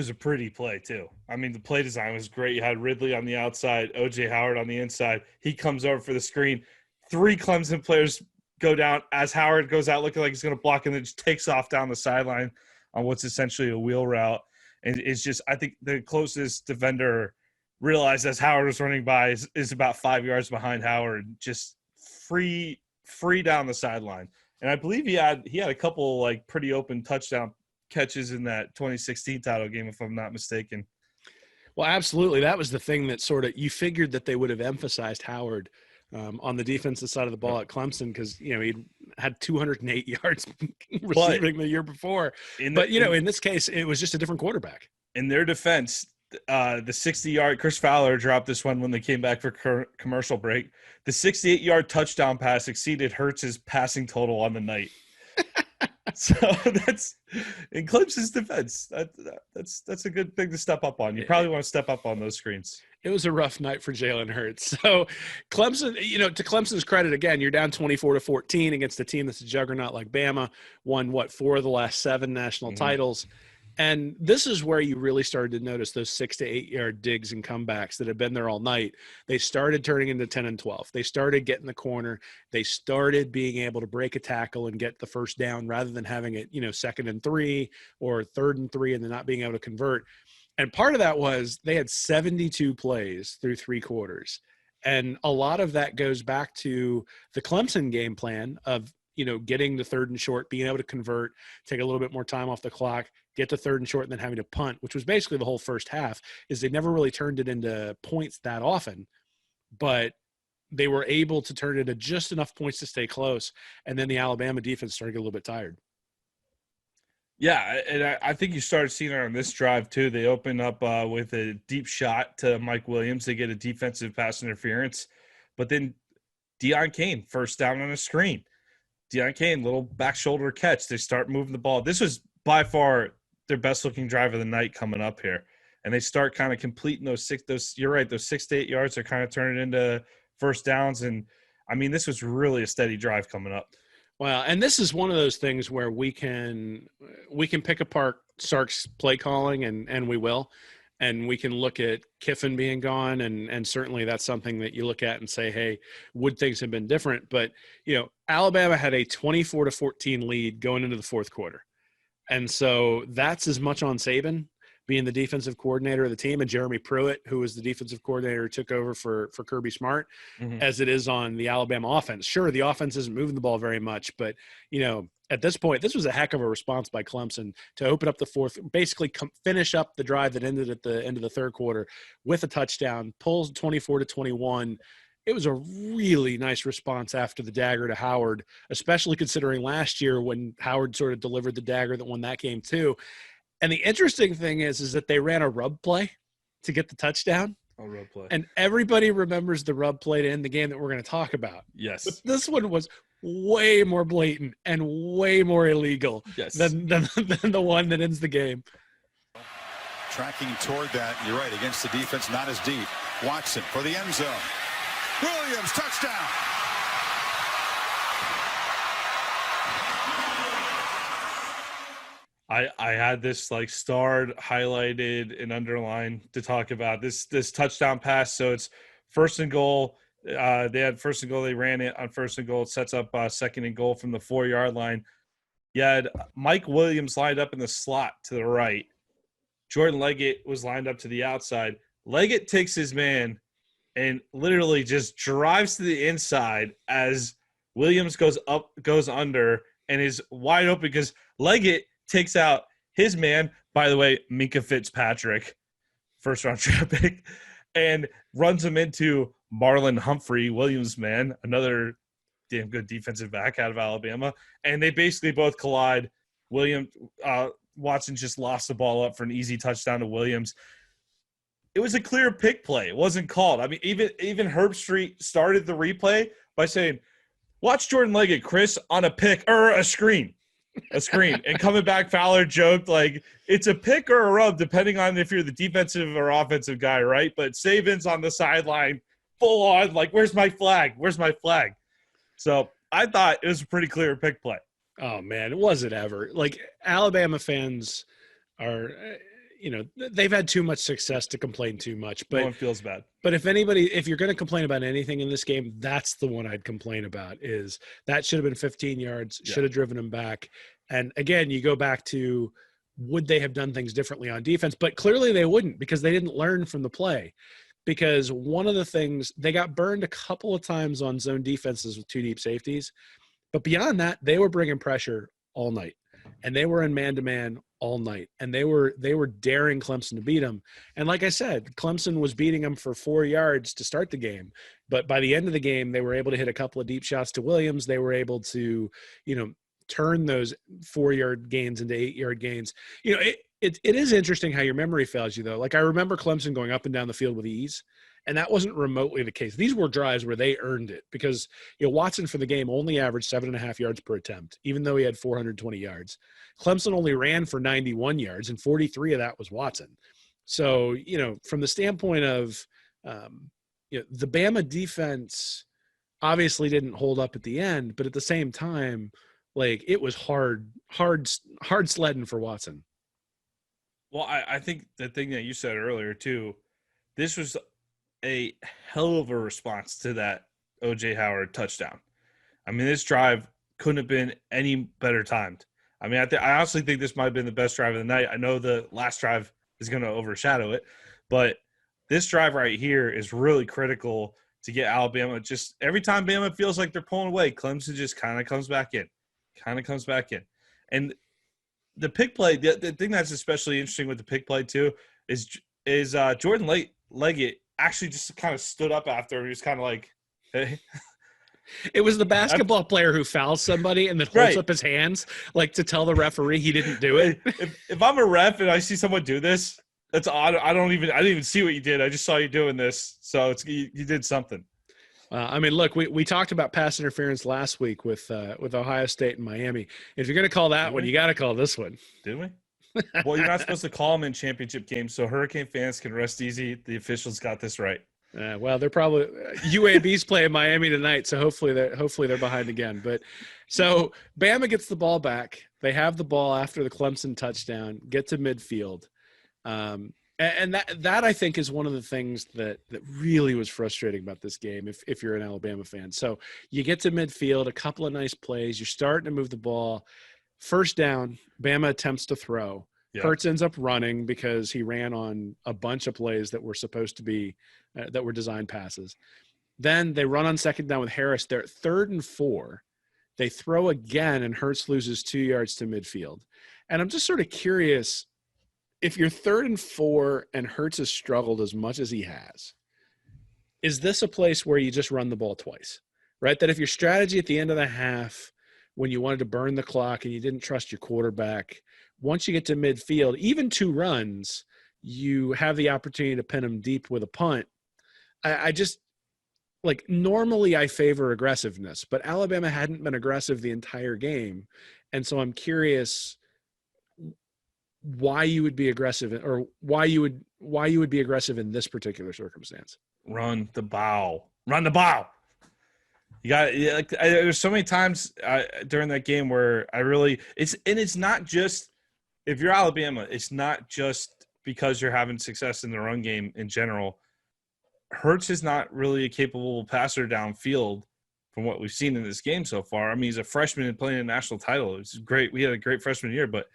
a pretty play too. I mean, the play design was great. You had Ridley on the outside, O.J. Howard on the inside. He comes over for the screen. 3 Clemson players go down as Howard goes out looking like he's going to block, and then just takes off down the sideline on what's essentially a wheel route. And it's just, I think the closest defender realized as Howard was running by is about 5 yards behind Howard, just free down the sideline. And I believe he had a couple like pretty open touchdown catches in that 2016 title game, if I'm not mistaken. Well, absolutely. That was the thing that sort of, you figured that they would have emphasized Howard on the defensive side of the ball at Clemson because, he'd had 208 yards receiving the year before. In this case, it was just a different quarterback. In their defense, the 60-yard – Chris Fowler dropped this one when they came back for commercial break. The 68-yard touchdown pass exceeded Hurts' passing total on the night. So that's in Clemson's defense. That's a good thing to step up on. You probably want to step up on those screens. It was a rough night for Jalen Hurts. So Clemson, to Clemson's credit, again, you're down 24-14 against a team that's a juggernaut like Bama, won 4 of the last 7 national titles. And this is where you really started to notice those 6 to 8 yard digs and comebacks that have been there all night. They started turning into 10 and 12. They started getting the corner. They started being able to break a tackle and get the first down rather than having it, 2nd and 3 or 3rd and 3 and then not being able to convert. And part of that was they had 72 plays through 3 quarters. And a lot of that goes back to the Clemson game plan of, getting the 3rd and short, being able to convert, take a little bit more time off the clock, get to 3rd and short, and then having to punt, which was basically the whole first half, is they never really turned it into points that often, but they were able to turn it into just enough points to stay close. And then the Alabama defense started to get a little bit tired. Yeah, and I think you started seeing it on this drive too. They open up with a deep shot to Mike Williams. They get a defensive pass interference, but then Deion Kane, first down on a screen. Deion Kane, little back shoulder catch. They start moving the ball. This was by far their best looking drive of the night coming up here. And they start kind of completing those 6 to 8 yards are kind of turning into first downs. And I mean, this was really a steady drive coming up. Well, and this is one of those things where we can pick apart Sark's play calling and we will. And we can look at Kiffin being gone, and certainly that's something that you look at and say, hey, would things have been different? But, Alabama had a 24-14 lead going into the 4th quarter. And so that's as much on Saban being the defensive coordinator of the team and Jeremy Pruitt, who was the defensive coordinator who took over for Kirby Smart, as it is on the Alabama offense. Sure, the offense isn't moving the ball very much, but, at this point, this was a heck of a response by Clemson to open up the 4th, basically finish up the drive that ended at the end of the 3rd quarter with a touchdown, pulls 24-21. It was a really nice response after the dagger to Howard, especially considering last year when Howard sort of delivered the dagger that won that game too. And the interesting thing is that they ran a rub play to get the touchdown. Oh, rub play. And everybody remembers the rub play to end the game that we're going to talk about. Yes. But this one was way more blatant and way more illegal than the one that ends the game. Tracking toward that, you're right, against the defense, not as deep. Watson for the end zone. Williams, touchdown. I had this starred, highlighted, and underlined to talk about this touchdown pass. So it's 1st and goal. They had 1st and goal. They ran it on 1st and goal. It sets up 2nd and goal from the 4-yard line. You had Mike Williams lined up in the slot to the right. Jordan Leggett was lined up to the outside. Leggett takes his man and literally just drives to the inside as Williams goes under and is wide open because Leggett takes out his man, by the way, Minka Fitzpatrick, 1st-round draft pick, and runs him into Marlon Humphrey, Williams' man, another damn good defensive back out of Alabama. And they basically both collide. Watson just lost the ball up for an easy touchdown to Williams. It was a clear pick play. It wasn't called. I mean, even Herbstreit started the replay by saying, watch Jordan Leggett, Chris, on a pick or a screen. And coming back, Fowler joked it's a pick or a rub depending on if you're the defensive or offensive guy, right? But Saban's on the sideline full on where's my flag? So I thought it was a pretty clear pick play. Oh man, was it ever? Alabama fans are they've had too much success to complain too much, but no one feels bad. But if you're going to complain about anything in this game, that's the one I'd complain about. Is that should have been 15 yards, should have driven them back. And again, you go back to, would they have done things differently on defense? But clearly they wouldn't, because they didn't learn from the play. Because one of the things, they got burned a couple of times on zone defenses with 2 deep safeties. But beyond that, they were bringing pressure all night. and they were in man-to-man all night, and they were daring Clemson to beat them. And like I said, Clemson was beating them for 4 yards to start the game, but by the end of the game, they were able to hit a couple of deep shots to Williams. They were able to, turn those 4-yard gains into 8-yard gains. It is interesting how your memory fails you, though. Like, I remember Clemson going up and down the field with ease, and that wasn't remotely the case. These were drives where they earned it because Watson for the game only averaged 7.5 yards per attempt, even though he had 420 yards. Clemson only ran for 91 yards, and 43 of that was Watson. So, from the standpoint of the Bama defense obviously didn't hold up at the end, but at the same time, like, it was hard sledding for Watson. Well, I think the thing that you said earlier, too, this was a hell of a response to that O.J. Howard touchdown. I mean, this drive couldn't have been any better timed. I mean, I honestly think this might have been the best drive of the night. I know the last drive is going to overshadow it, but this drive right here is really critical to get Alabama. Just every time Bama feels like they're pulling away, Clemson just kind of comes back in. And the pick play, the thing that's especially interesting with the pick play too is Jordan Leggett actually just kind of stood up after. He was kind of like, hey. It was the basketball player who fouls somebody and then holds up his hands like to tell the referee he didn't do it. If I'm a ref and I see someone do this, that's odd. I didn't even see what you did. I just saw you doing this. So you did something. I mean, look, we talked about pass interference last week with Ohio State and Miami. If you're going to call that one, you got to call this one. Did we? Well, you're not supposed to call them in championship games, so Hurricane fans can rest easy. The officials got this right. Well, they're probably UAB's playing Miami tonight, so hopefully they're behind again. But so Bama gets the ball back. They have the ball after the Clemson touchdown, get to midfield. And that I think is one of the things that really was frustrating about this game if you're an Alabama fan. So you get to midfield, a couple of nice plays, you're starting to move the ball. First down, Bama attempts to throw. Yeah. Hurts ends up running because he ran on a bunch of plays that were supposed to be that were designed passes. Then they run on second down with Harris. They're at 3rd and 4. They throw again, and Hurts loses 2 yards to midfield. And I'm just sort of curious, if you're 3rd and 4 and Hurts has struggled as much as he has, is this a place where you just run the ball twice, right? That if your strategy at the end of the half, when you wanted to burn the clock and you didn't trust your quarterback, once you get to midfield, even 2 runs, you have the opportunity to pin them deep with a punt. I just, like, normally I favor aggressiveness, but Alabama hadn't been aggressive the entire game. And so I'm curious why you would be aggressive, or why you would be aggressive in this particular circumstance. Run the ball. You got, like, there's so many times during that game where it's not just, if you're Alabama, it's not just because you're having success in the run game in general. Hurts is not really a capable passer downfield from what we've seen in this game so far. I mean, he's a freshman and playing a national title. It's great. We had a great freshman year, but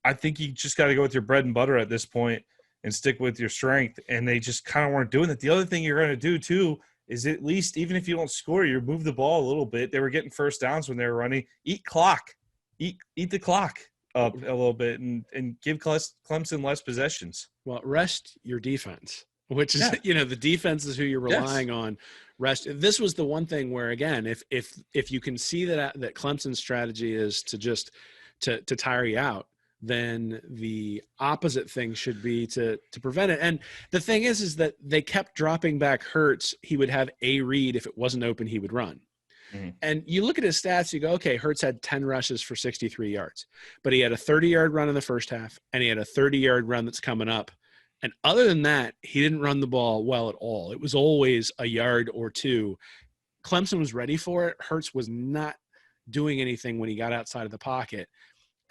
I think you just got to go with your bread and butter at this point and stick with your strength. And they just kind of weren't doing that. The other thing you're going to do too is, at least, even if you don't score, you move the ball a little bit. They were getting first downs when they were running. Eat the clock up a little bit and give Clemson less possessions. Well, rest your defense, which is, the defense is who you're relying on. Rest. This was the one thing where, again, if you can see that Clemson's strategy is to just to tire you out, then the opposite thing should be to prevent it. And the thing is that they kept dropping back Hurts. He would have a read. If it wasn't open, he would run. Mm-hmm. And you look at his stats, you go, okay, Hurts had 10 rushes for 63 yards, but he had a 30-yard run in the first half, and he had a 30-yard run that's coming up. And other than that, he didn't run the ball well at all. It was always a yard or two. Clemson was ready for it. Hurts was not doing anything when he got outside of the pocket.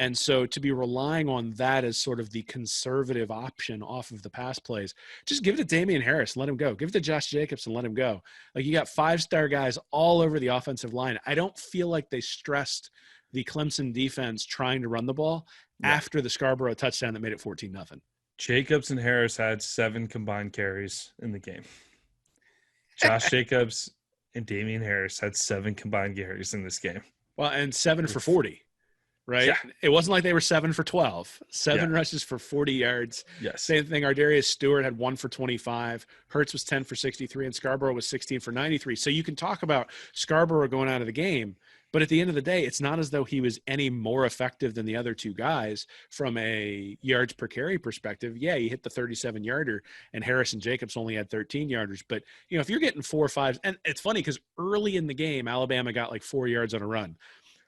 And so to be relying on that as sort of the conservative option off of the pass plays, just give it to Damian Harris and let him go. Give it to Josh Jacobs and let him go. Like, you got 5-star guys all over the offensive line. I don't feel like they stressed the Clemson defense trying to run the ball after the Scarborough touchdown that made it 14-0. Jacobs and Harris had 7 combined carries in the game. Josh Jacobs and Damian Harris had 7 combined carries in this game. Well, and 7 for 40. right? Yeah. It wasn't like they were 7 for 12. 7 Yeah. rushes for 40 yards. Yes. Same thing. Ardarius Stewart had 1 for 25. Hurts was 10 for 63, and Scarborough was 16 for 93. So you can talk about Scarborough going out of the game, but at the end of the day, it's not as though he was any more effective than the other two guys from a yards per carry perspective. Yeah, he hit the 37-yarder, and Harrison Jacobs only had 13-yarders. But, if you're getting 4 or 5, and it's funny because early in the game, Alabama got like 4 yards on a run.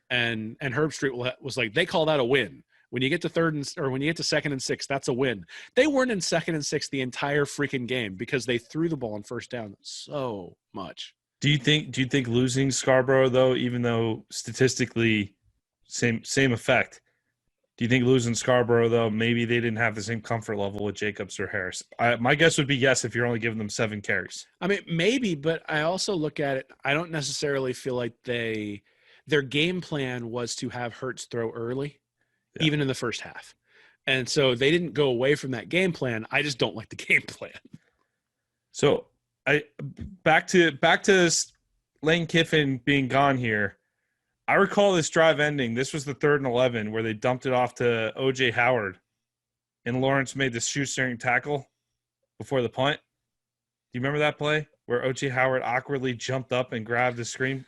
And Herbstreit was like, they call that a win. When you get to when you get to 2nd and 6, that's a win. They weren't in 2nd and 6 the entire freaking game because they threw the ball on first down so much. Do you think losing Scarborough, though, even though statistically same effect, do you think losing Scarborough, though, maybe they didn't have the same comfort level with Jacobs or Harris? My guess would be yes if you're only giving them 7 carries. I mean, maybe, but I also look at it, I don't necessarily feel like their game plan was to have Hurts throw early, even in the first half. And so they didn't go away from that game plan. I just don't like the game plan. So back to Lane Kiffin being gone here. I recall this drive ending. This was the 3rd and 11 where they dumped it off to O.J. Howard, and Lawrence made the shoestring tackle before the punt. Do you remember that play where O.J. Howard awkwardly jumped up and grabbed the screen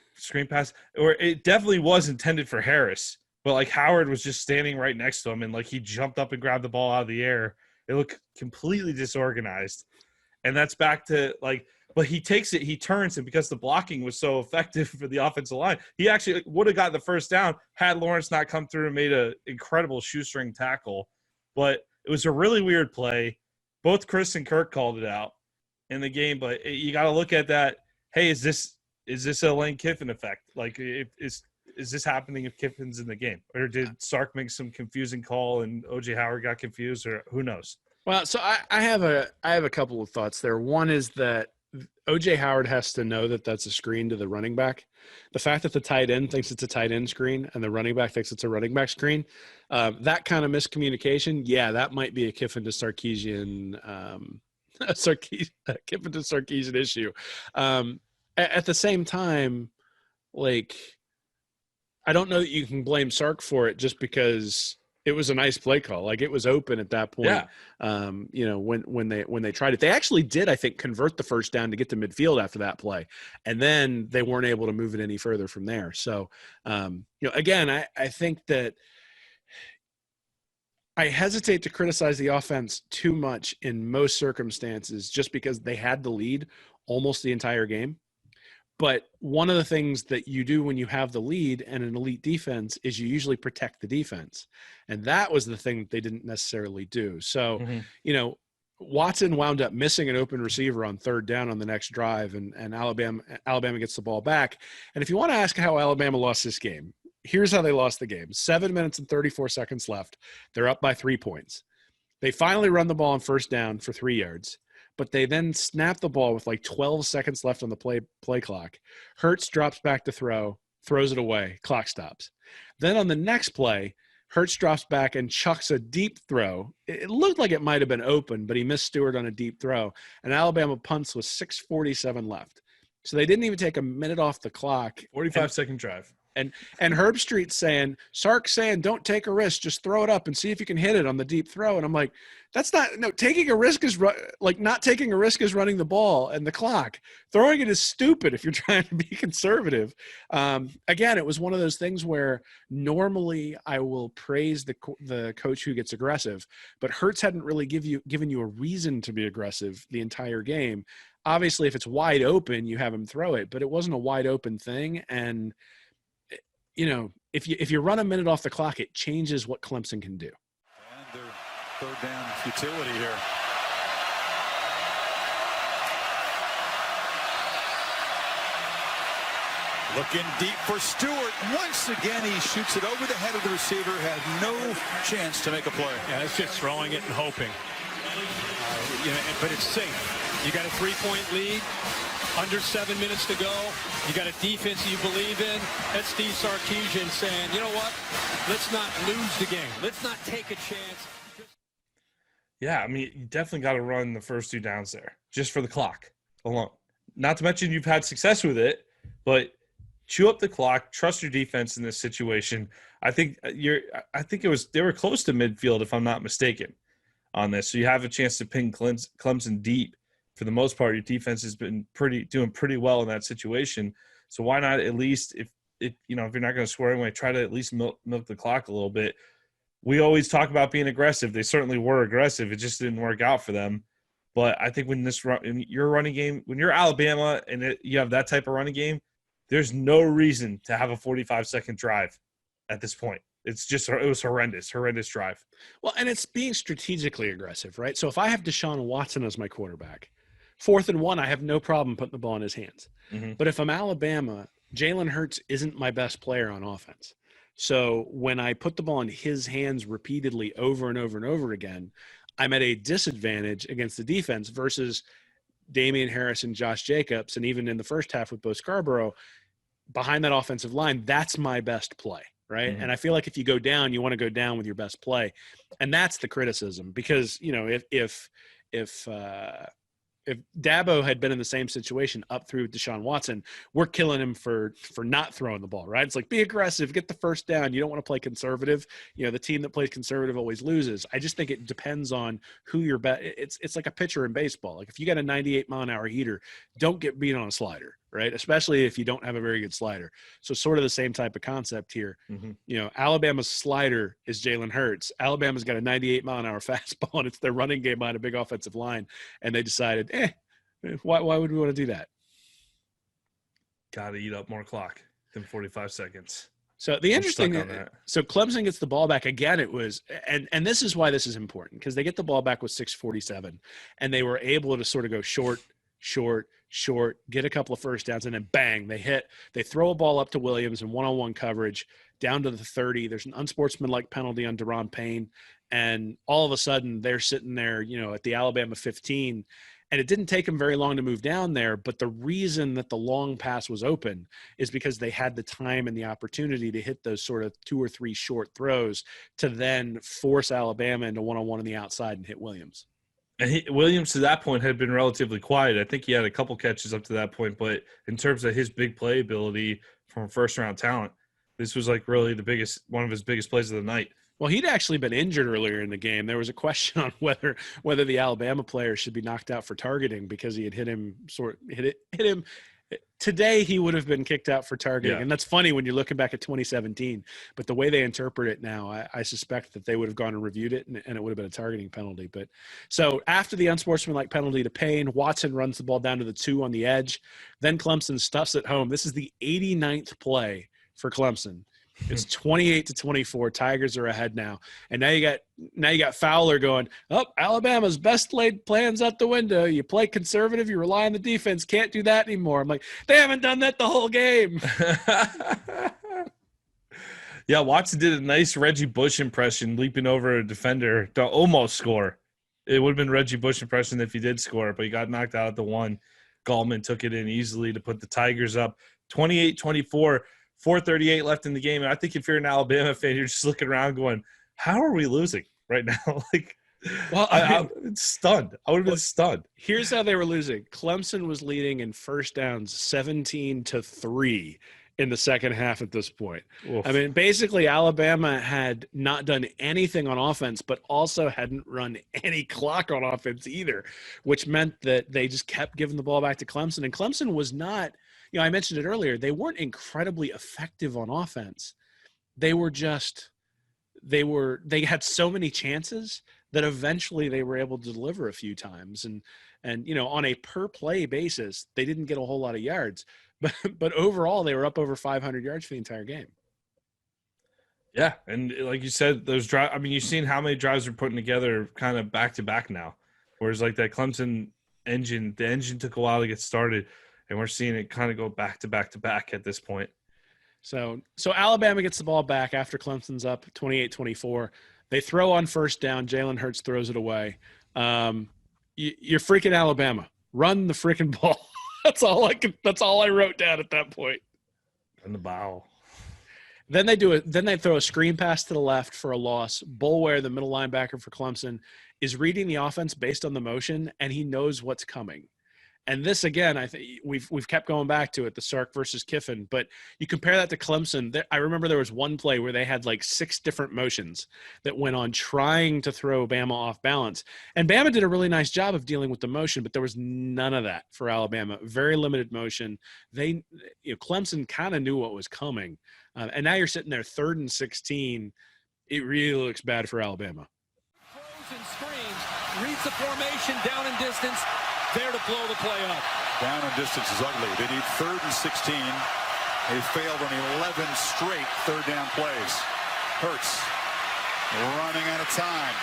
pass? Or it definitely was intended for Harris, but like Howard was just standing right next to him, and like he jumped up and grabbed the ball out of the air. It looked completely disorganized. And that's back to like, but he takes it, he turns, and because the blocking was so effective for the offensive line, he actually would have gotten the first down had Lawrence not come through and made an incredible shoestring tackle. But it was a really weird play. Both Chris and Kirk called it out in the game, but you got to look at that. Hey, is this a Lane Kiffin effect? Like, is this happening if Kiffin's in the game, or did Sark make some confusing call and O.J. Howard got confused, or who knows? Well, so I have a couple of thoughts there. One is that O.J. Howard has to know that that's a screen to the running back. The fact that the tight end thinks it's a tight end screen and the running back thinks it's a running back screen, that kind of miscommunication, yeah, that might be a Kiffin to Sarkisian Kiffin to Sarkisian issue. At the same time, like, I don't know that you can blame Sark for it just because it was a nice play call. Like, it was open at that point. Yeah. When they tried it, they actually did, I think, convert the first down to get to midfield after that play, and then they weren't able to move it any further from there. So, again, I think that I hesitate to criticize the offense too much in most circumstances, just because they had the lead almost the entire game. But one of the things that you do when you have the lead and an elite defense is you usually protect the defense. And that was the thing that they didn't necessarily do. So, Watson wound up missing an open receiver on 3rd down on the next drive, and Alabama gets the ball back. And if you want to ask how Alabama lost this game, here's how they lost the game. 7 minutes and 34 seconds left. They're up by 3 points. They finally run the ball on 1st down for 3 yards. But they then snap the ball with like 12 seconds left on the play clock. Hurts drops back to throw, throws it away, clock stops. Then on the next play, Hurts drops back and chucks a deep throw. It looked like it might have been open, but he missed Stewart on a deep throw. And Alabama punts with 6:47 left. So they didn't even take a minute off the clock. 45-second drive. And Herbstreit's saying, Sark's saying, don't take a risk, just throw it up and see if you can hit it on the deep throw. And I'm like, taking a risk is like not taking a risk is running the ball and the clock. Throwing it is stupid if you're trying to be conservative. Again, it was one of those things where normally I will praise the coach who gets aggressive, but Hurts hadn't really given you a reason to be aggressive the entire game. Obviously, if it's wide open, you have him throw it, but it wasn't a wide open thing. And if you run a minute off the clock, it changes what Clemson can do. And their 3rd down futility here. Looking deep for Stewart. Once again, he shoots it over the head of the receiver. Had no chance to make a play. Yeah, it's just throwing it and hoping. But it's safe. You got a 3-point lead. Under 7 minutes to go. You got a defense you believe in. That's Steve Sarkisian saying, you know what? Let's not lose the game. Let's not take a chance. Yeah, I mean, you definitely got to run the first 2 downs there just for the clock alone. Not to mention you've had success with it, but chew up the clock, trust your defense in this situation. I think they were close to midfield, if I'm not mistaken, on this. So you have a chance to pin Clemson deep. For the most part, your defense has been doing pretty well in that situation. So why not at least, if you're not going to score anyway, try to at least milk the clock a little bit. We always talk about being aggressive. They certainly were aggressive. It just didn't work out for them. But I think in your running game, when you're Alabama and you have that type of running game, there's no reason to have a 45-second drive at this point. It was horrendous drive. Well, and it's being strategically aggressive, right? So if I have Deshaun Watson as my quarterback, 4th and 1, I have no problem putting the ball in his hands. Mm-hmm. But if I'm Alabama, Jalen Hurts isn't my best player on offense. So when I put the ball in his hands repeatedly over and over and over again, I'm at a disadvantage against the defense versus Damian Harris and Josh Jacobs. And even in the first half with Bo Scarborough, behind that offensive line, that's my best play, right? Mm-hmm. And I feel like if you go down, you want to go down with your best play. And that's the criticism, because, if Dabo had been in the same situation up through Deshaun Watson, we're killing him for not throwing the ball, right? It's like, be aggressive, get the first down. You don't want to play conservative. The team that plays conservative always loses. I just think it depends on who you're it's like a pitcher in baseball. Like if you got a 98-mile-an-hour heater, don't get beat on a slider, right? Especially if you don't have a very good slider. So sort of the same type of concept here. Mm-hmm. Alabama's slider is Jalen Hurts. Alabama's got a 98-mile-an-hour fastball, and it's their running game behind a big offensive line. And they decided, why would we want to do that? Got to eat up more clock than 45 seconds. So the interesting – so Clemson gets the ball back. Again, it was – and this is why this is important, because they get the ball back with 6:47, and they were able to sort of go short, get a couple of first downs, and then bang, they throw a ball up to Williams in one-on-one coverage down to the 30. There's an unsportsmanlike penalty on Deron Payne, and all of a sudden they're sitting there, at the Alabama 15, and it didn't take them very long to move down there. But the reason that the long pass was open is because they had the time and the opportunity to hit those sort of 2 or 3 short throws to then force Alabama into one-on-one on the outside and hit Williams. And Williams, to that point, had been relatively quiet. I think he had a couple catches up to that point, but in terms of his big play ability from first-round talent, this was like really one of his biggest plays of the night. Well, he'd actually been injured earlier in the game. There was a question on whether the Alabama player should be knocked out for targeting because he had hit him. Today he would have been kicked out for targeting. Yeah. And that's funny when you're looking back at 2017. But the way they interpret it now, I suspect that they would have gone and reviewed it, and it would have been a targeting penalty. But so after the unsportsmanlike penalty to Payne, Watson runs the ball down to the 2 on the edge. Then Clemson stuffs it home. This is the 89th play for Clemson. It's 28-24. Tigers are ahead now. And now you got Fowler going, Alabama's best laid plans out the window. You play conservative, you rely on the defense. Can't do that anymore. I'm like, they haven't done that the whole game. Yeah, Watson did a nice Reggie Bush impression, leaping over a defender to almost score. It would have been Reggie Bush impression if he did score, but he got knocked out at the 1. Gallman took it in easily to put the Tigers up 28-24. 4:38 left in the game. And I think if you're an Alabama fan, you're just looking around going, how are we losing right now? I'm stunned. I would have been stunned. Here's how they were losing. Clemson was leading in first downs 17-3 in the second half at this point. Oof. I mean, basically Alabama had not done anything on offense, but also hadn't run any clock on offense either, which meant that they just kept giving the ball back to Clemson. And Clemson was not – I mentioned it earlier. They weren't incredibly effective on offense. They had so many chances that eventually they were able to deliver a few times. And on a per play basis, they didn't get a whole lot of yards, but overall they were up over 500 yards for the entire game. Yeah. And like you said, those drives, I mean, you've seen how many drives they're putting together kind of back to back now, whereas like that Clemson engine, the engine took a while to get started. And we're seeing it kind of go back to back to back at this point. So Alabama gets the ball back after Clemson's up 28-24. They throw on first down. Jalen Hurts throws it away. You're freaking Alabama. Run the freaking ball. That's all I wrote down at that point. And the bow. Then they throw a screen pass to the left for a loss. Boulware, the middle linebacker for Clemson, is reading the offense based on the motion, and he knows what's coming. And this, again, I think we've kept going back to it, the Sark versus Kiffin. But you compare that to Clemson. I remember there was one play where they had like 6 different motions that went on trying to throw Bama off balance. And Bama did a really nice job of dealing with the motion, but there was none of that for Alabama. Very limited motion. Clemson kind of knew what was coming. And now you're sitting there 3rd and 16. It really looks bad for Alabama. Throws and screens, reads the formation down in distance, there to blow the play up. Down and distance is ugly. They need 3rd and 16. They failed on 11 straight 3rd down plays. Hurts running out of time.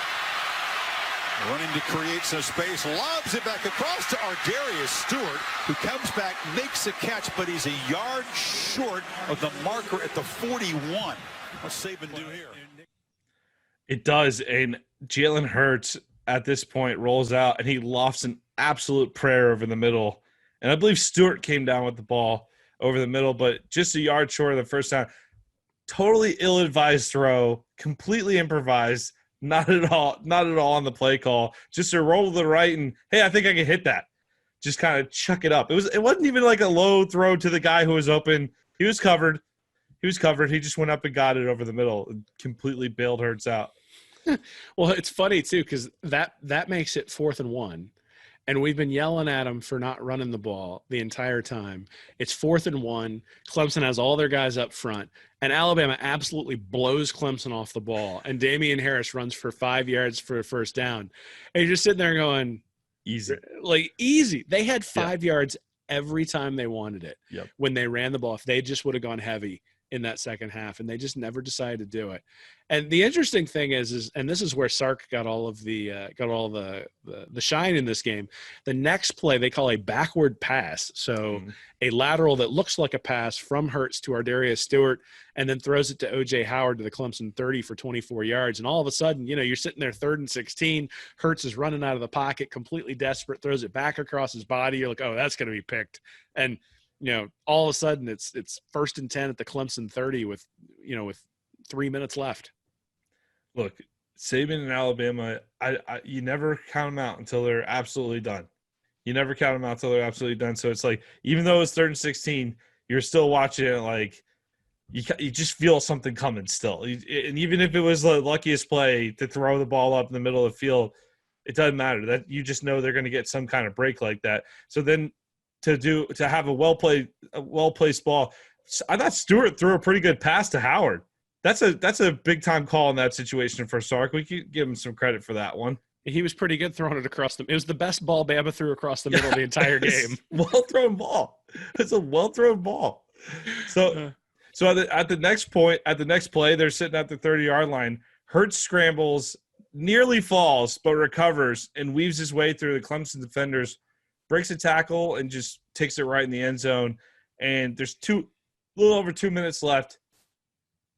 Running to create some space. Lobs it back across to Ardarius Stewart, who comes back, makes a catch, but he's a yard short of the marker at the 41. What's Saban do here? It does, and Jalen Hurts at this point rolls out, and he lofts an absolute prayer over the middle. And I believe Stewart came down with the ball over the middle, but just a yard short of the first down. Totally ill-advised throw, completely improvised, not at all on the play call. Just a roll to the right, and hey, I think I can hit that. Just kind of chuck it up. It wasn't even like a low throw to the guy who was open. He was covered. He just went up and got it over the middle and completely bailed Hurts out. Well, it's funny too, because that makes it 4th and 1, and we've been yelling at them for not running the ball the entire time. It's 4th and 1. Clemson has all their guys up front, and Alabama absolutely blows Clemson off the ball. And Damian Harris runs for 5 yards for a first down, and you're just sitting there going, easy. They had 5 yards every time they wanted it. Yep. When they ran the ball, if they just would have gone heavy in that second half, and they just never decided to do it. And the interesting thing is and this is where Sark got all the shine in this game. The next play they call a backward pass, so a lateral that looks like a pass from Hurts to Ardarius Stewart, and then throws it to O.J. Howard to the Clemson 30 for 24 yards. And all of a sudden, you're sitting there 3rd and 16. Hurts is running out of the pocket, completely desperate, throws it back across his body. You're like, oh, that's going to be picked. And all of a sudden it's 1st and 10 at the Clemson 30 with 3 minutes left. Look, Saban and Alabama, you never count them out until they're absolutely done. So it's like, even though it's 3rd and 16, you're still watching it like you just feel something coming still. And even if it was the luckiest play to throw the ball up in the middle of the field, it doesn't matter. That you just know they're going to get some kind of break like that. So then to have a well-placed ball, I thought Stewart threw a pretty good pass to Howard. That's a big-time call in that situation for Sark. We could give him some credit for that one. He was pretty good throwing it across them. It was the best ball Bama threw across the middle of the entire game. Well-thrown ball. It's a well-thrown ball. So at the next play, they're sitting at the 30-yard line. Hurts scrambles, nearly falls, but recovers and weaves his way through the Clemson defenders, breaks a tackle, and just takes it right in the end zone. And there's a little over 2 minutes left.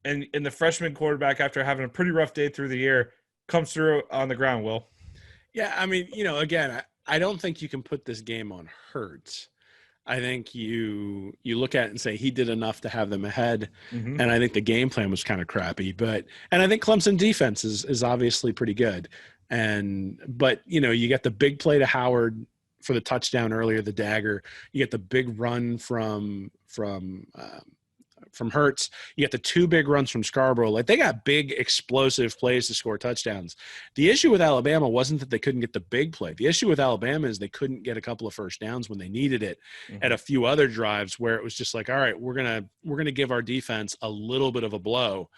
And the freshman quarterback, after having a pretty rough day through the year, comes through on the ground, Will. Yeah, I mean, again, I don't think you can put this game on Hurts. I think you look at it and say he did enough to have them ahead, and I think the game plan was kind of crappy. And I think Clemson defense is obviously pretty good. But you get the big play to Howard for the touchdown earlier, the dagger. You get the big run from Hurts. You get the 2 big runs from Scarborough. Like, they got big explosive plays to score touchdowns. The issue with Alabama wasn't that they couldn't get the big play. The issue with Alabama is they couldn't get a couple of first downs when they needed it at a few other drives where it was just like, all right, we're going to give our defense a little bit of a blow.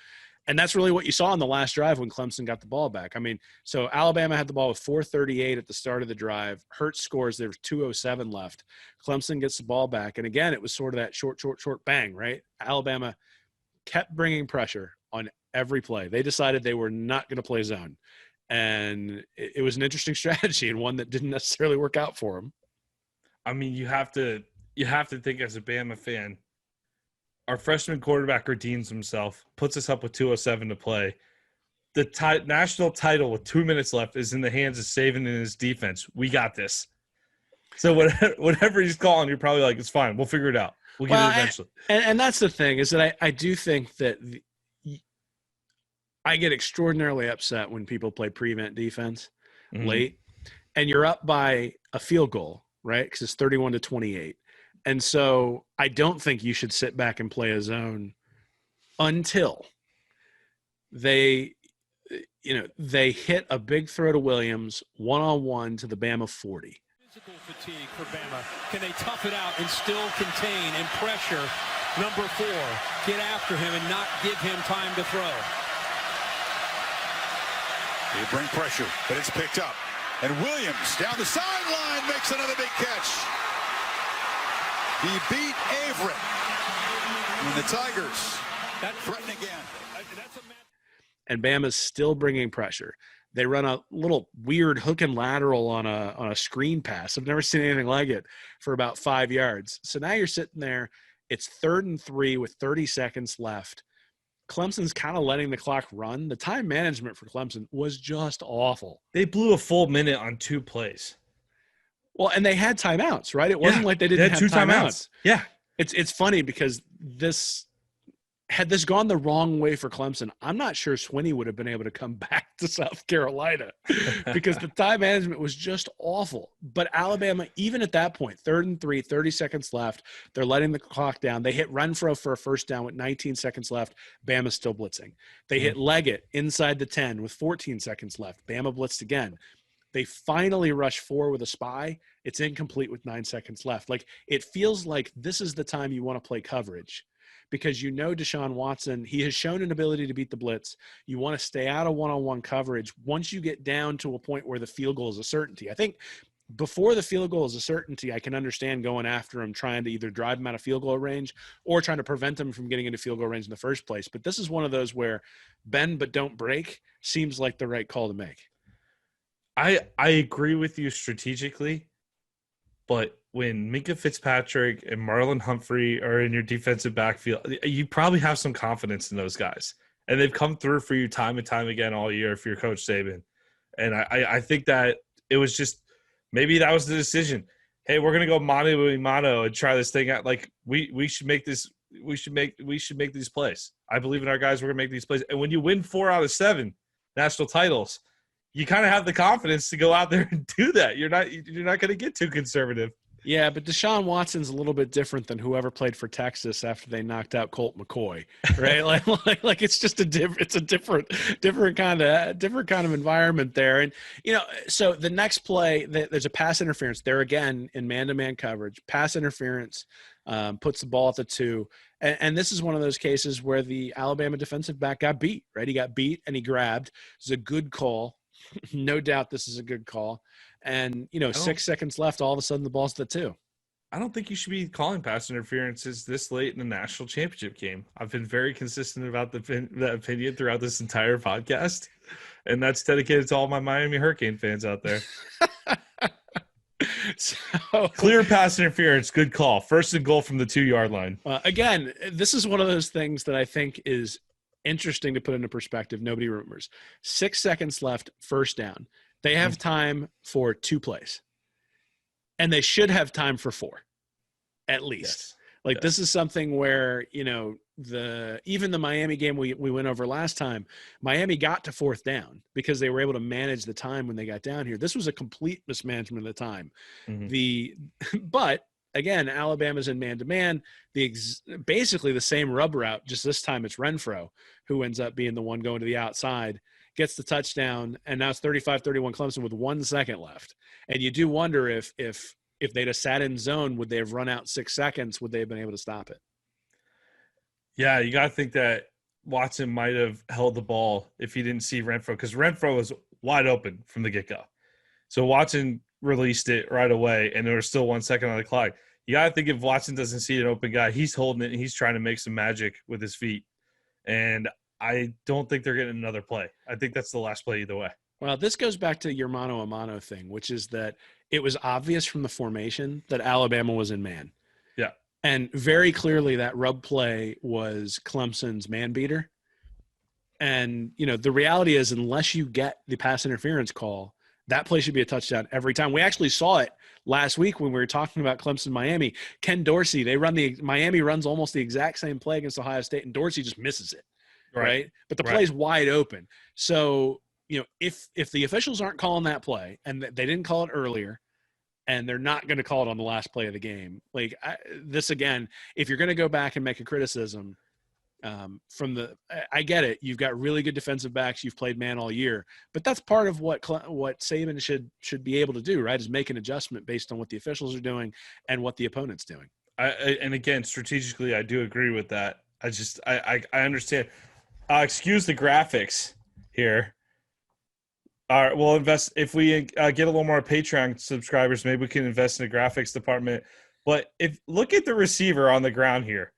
And that's really what you saw in the last drive when Clemson got the ball back. I mean, so Alabama had the ball with 4:38 at the start of the drive. Hurts scores. There was 2:07 left. Clemson gets the ball back. And again, it was sort of that short bang, right? Alabama kept bringing pressure on every play. They decided they were not going to play zone. And it was an interesting strategy and one that didn't necessarily work out for them. I mean, you have to think as a Bama fan, our freshman quarterback redeems himself, puts us up with 2:07 to play. The national title with 2 minutes left is in the hands of Saban and his defense. We got this. So whatever he's calling, you're probably like, it's fine. We'll figure it out. We'll get it eventually. And that's the thing, is that I do think that I get extraordinarily upset when people play prevent defense late, and you're up by a field goal, right? Because it's 31-28. And so I don't think you should sit back and play a zone until they hit a big throw to Williams, one-on-one to the Bama 40. Physical fatigue for Bama. Can they tough it out and still contain and pressure number 4? Get after him and not give him time to throw. They bring pressure, but it's picked up. And Williams down the sideline makes another big catch. He beat Avery. And the Tigers threaten again. And Bama's still bringing pressure. They run a little weird hook and lateral on a screen pass. I've never seen anything like it, for about 5 yards. So now you're sitting there. It's 3rd and 3 with 30 seconds left. Clemson's kind of letting the clock run. The time management for Clemson was just awful. They blew a full minute on 2 plays. Well, and they had timeouts, right? It wasn't like they didn't have 2 timeouts. Yeah. It's funny because had this gone the wrong way for Clemson, I'm not sure Swinney would have been able to come back to South Carolina because the time management was just awful. But Alabama, even at that point, 3rd and 3, 30 seconds left, they're letting the clock down. They hit Renfrow for a first down with 19 seconds left. Bama's still blitzing. They hit Leggett inside the 10 with 14 seconds left. Bama blitzed again. They finally rush 4 with a spy. It's incomplete with 9 seconds left. Like, it feels like this is the time you want to play coverage, because you know Deshaun Watson, he has shown an ability to beat the blitz. You want to stay out of one-on-one coverage once you get down to a point where the field goal is a certainty. I think before the field goal is a certainty, I can understand going after him, trying to either drive him out of field goal range or trying to prevent him from getting into field goal range in the first place. But this is one of those where bend but don't break seems like the right call to make. I agree with you strategically, but when Minkah Fitzpatrick and Marlon Humphrey are in your defensive backfield, you probably have some confidence in those guys. And they've come through for you time and time again all year for your coach Saban. And I think that it was just maybe that was the decision. Hey, we're gonna go mano a mano and try this thing out. Like we should make this. We should make these plays. I believe in our guys. We're gonna make these plays. And when you win 4 out of 7 national titles, you kind of have the confidence to go out there and do that. You're not going to get too conservative. Yeah, but Deshaun Watson's a little bit different than whoever played for Texas after they knocked out Colt McCoy, right? like it's just a different kind of environment there. And so the next play, there's a pass interference there again in man-to-man coverage. Pass interference puts the ball at the 2. And this is one of those cases where the Alabama defensive back got beat, right? He got beat and he grabbed. It's a good call. No doubt this is a good call. And, 6 seconds left, all of a sudden the ball's at the 2. I don't think you should be calling pass interferences this late in the national championship game. I've been very consistent about that opinion throughout this entire podcast, and that's dedicated to all my Miami Hurricane fans out there. So, clear pass interference, good call. 1st and goal from the 2-yard line. Again, this is one of those things that I think is interesting to put into perspective. Nobody remembers. 6 seconds left, first down. They have time for 2 plays, and they should have time for 4, at least. Yes. This is something where even the Miami game we went over last time, Miami got to 4th down because they were able to manage the time when they got down here. This was a complete mismanagement of the time. But again, Alabama's in man-to-man, basically the same rub route, just this time it's Renfrow who ends up being the one going to the outside, gets the touchdown, and now it's 35-31 Clemson with 1 second left. And you do wonder if they'd have sat in zone, would they have run out 6 seconds? Would they have been able to stop it? Yeah, you got to think that Watson might have held the ball if he didn't see Renfrow, because Renfrow was wide open from the get-go. So Watson released it right away, and there was still 1 second on the clock. You got to think if Watson doesn't see an open guy, he's holding it, and he's trying to make some magic with his feet. And I don't think they're getting another play. I think that's the last play either way. Well, this goes back to your mano-a-mano thing, which is that it was obvious from the formation that Alabama was in man. Yeah. And very clearly that rub play was Clemson's man beater. And, the reality is unless you get the pass interference call, that play should be a touchdown every time. We actually saw it last week when we were talking about Clemson-Miami. Ken Dorsey, Miami runs almost the exact same play against Ohio State, and Dorsey just misses it. Right. But the play's wide open. So, if the officials aren't calling that play and they didn't call it earlier, and they're not going to call it on the last play of the game. Like this again, if you're going to go back and make a criticism I get it. You've got really good defensive backs. You've played man all year, but that's part of what Saban should be able to do, right? Is make an adjustment based on what the officials are doing and what the opponent's doing. And again, strategically, I do agree with that. I understand. Excuse the graphics here. All right, we'll invest if we get a little more Patreon subscribers. Maybe we can invest in the graphics department. But look at the receiver on the ground here,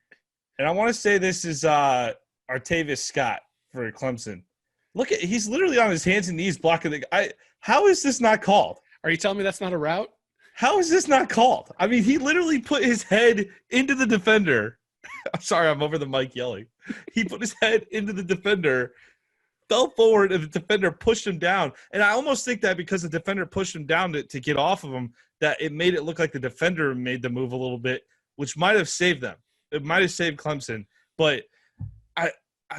and I want to say this is Artavis Scott for Clemson. He's literally on his hands and knees blocking the guy. How is this not called? Are you telling me that's not a route? How is this not called? I mean, he literally put his head into the defender. I'm sorry, I'm over the mic yelling. He put his head into the defender, fell forward, and the defender pushed him down. And I almost think that because the defender pushed him down to get off of him, that it made it look like the defender made the move a little bit, which might have saved them. It might have saved Clemson. But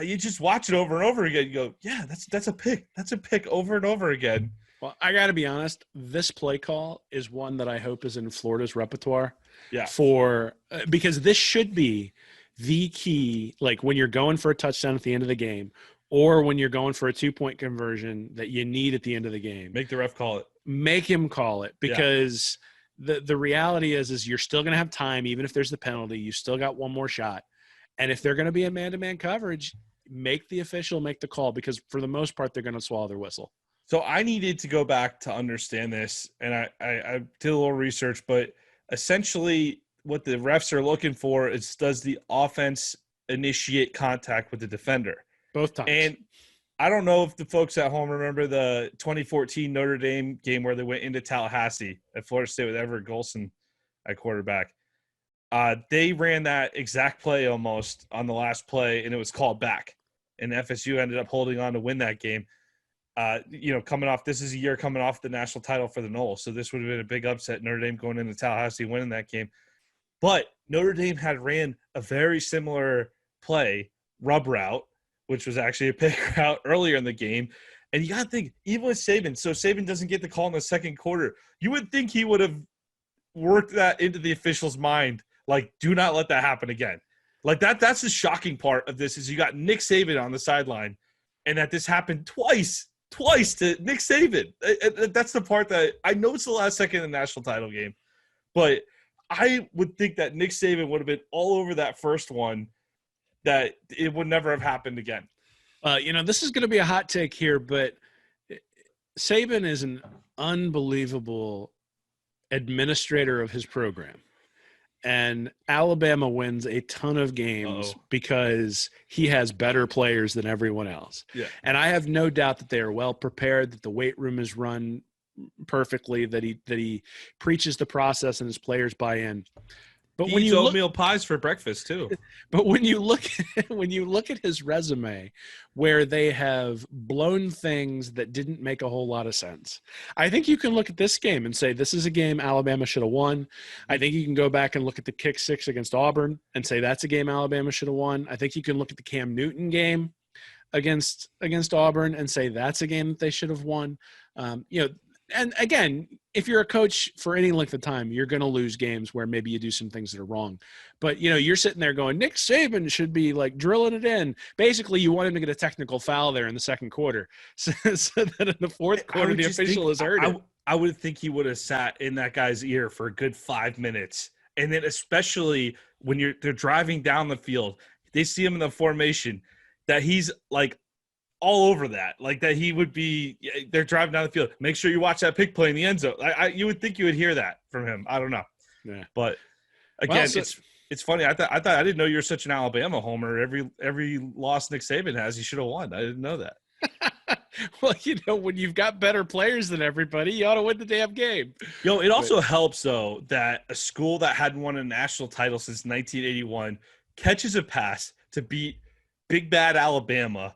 you just watch it over and over again. You go, yeah, that's a pick. That's a pick over and over again. Well, I got to be honest. This play call is one that I hope is in Florida's repertoire. Yeah. Because this should be the key, like when you're going for a touchdown at the end of the game, or when you're going for a 2-point conversion that you need at the end of the game. Make the ref call it. Make him call it, because the reality is you're still going to have time, even if there's the penalty. You still got one more shot. And if they're going to be a man-to-man coverage, make the official make the call, because for the most part, they're going to swallow their whistle. So I needed to go back to understand this, and I did a little research, but essentially what the refs are looking for is, does the offense initiate contact with the defender? Both times. And I don't know if the folks at home remember the 2014 Notre Dame game where they went into Tallahassee at Florida State with Everett Golson at quarterback. They ran that exact play almost on the last play, and it was called back. And FSU ended up holding on to win that game. This is a year coming off the national title for the Noles. So this would have been a big upset. Notre Dame going into Tallahassee, winning that game. But Notre Dame had ran a very similar play, rub route, which was actually a pick route earlier in the game. And you got to think, even with Saban, so Saban doesn't get the call in the second quarter, you would think he would have worked that into the official's mind. Like, do not let that happen again. Like that's the shocking part of this, is you got Nick Saban on the sideline, and that this happened twice to Nick Saban. That's the part that I know it's the last second in the national title game, but I would think that Nick Saban would have been all over that first one, that it would never have happened again. This is going to be a hot take here, but Saban is an unbelievable administrator of his program. And Alabama wins a ton of games because he has better players than everyone else. Yeah. And I have no doubt that they are well prepared, that the weight room is run perfectly, that he preaches the process and his players buy in. But he when eats you oatmeal pies for breakfast too. But when you look at his resume, where they have blown things that didn't make a whole lot of sense, I think you can look at this game and say this is a game Alabama should have won. I think you can go back and look at the kick six against Auburn and say that's a game Alabama should have won. I think you can look at the Cam Newton game against Auburn and say that's a game that they should have won. And again, if you're a coach for any length of time, you're going to lose games where maybe you do some things that are wrong. But, you're sitting there going, Nick Saban should be like drilling it in. Basically, you want him to get a technical foul there in the second quarter so that in the fourth quarter, the official has heard it. I would think he would have sat in that guy's ear for a good 5 minutes. And then especially when they're driving down the field, they see him in the formation, that he's like all over that, like that he would be, they're driving down the field. Make sure you watch that pick play in the end zone. You would think you would hear that from him. I don't know. Yeah. But again, it's funny. I thought I didn't know you're such an Alabama homer. Every loss Nick Saban has, he should have won. I didn't know that. Well, when you've got better players than everybody, you ought to win the damn game. It also helps though that a school that hadn't won a national title since 1981 catches a pass to beat big bad Alabama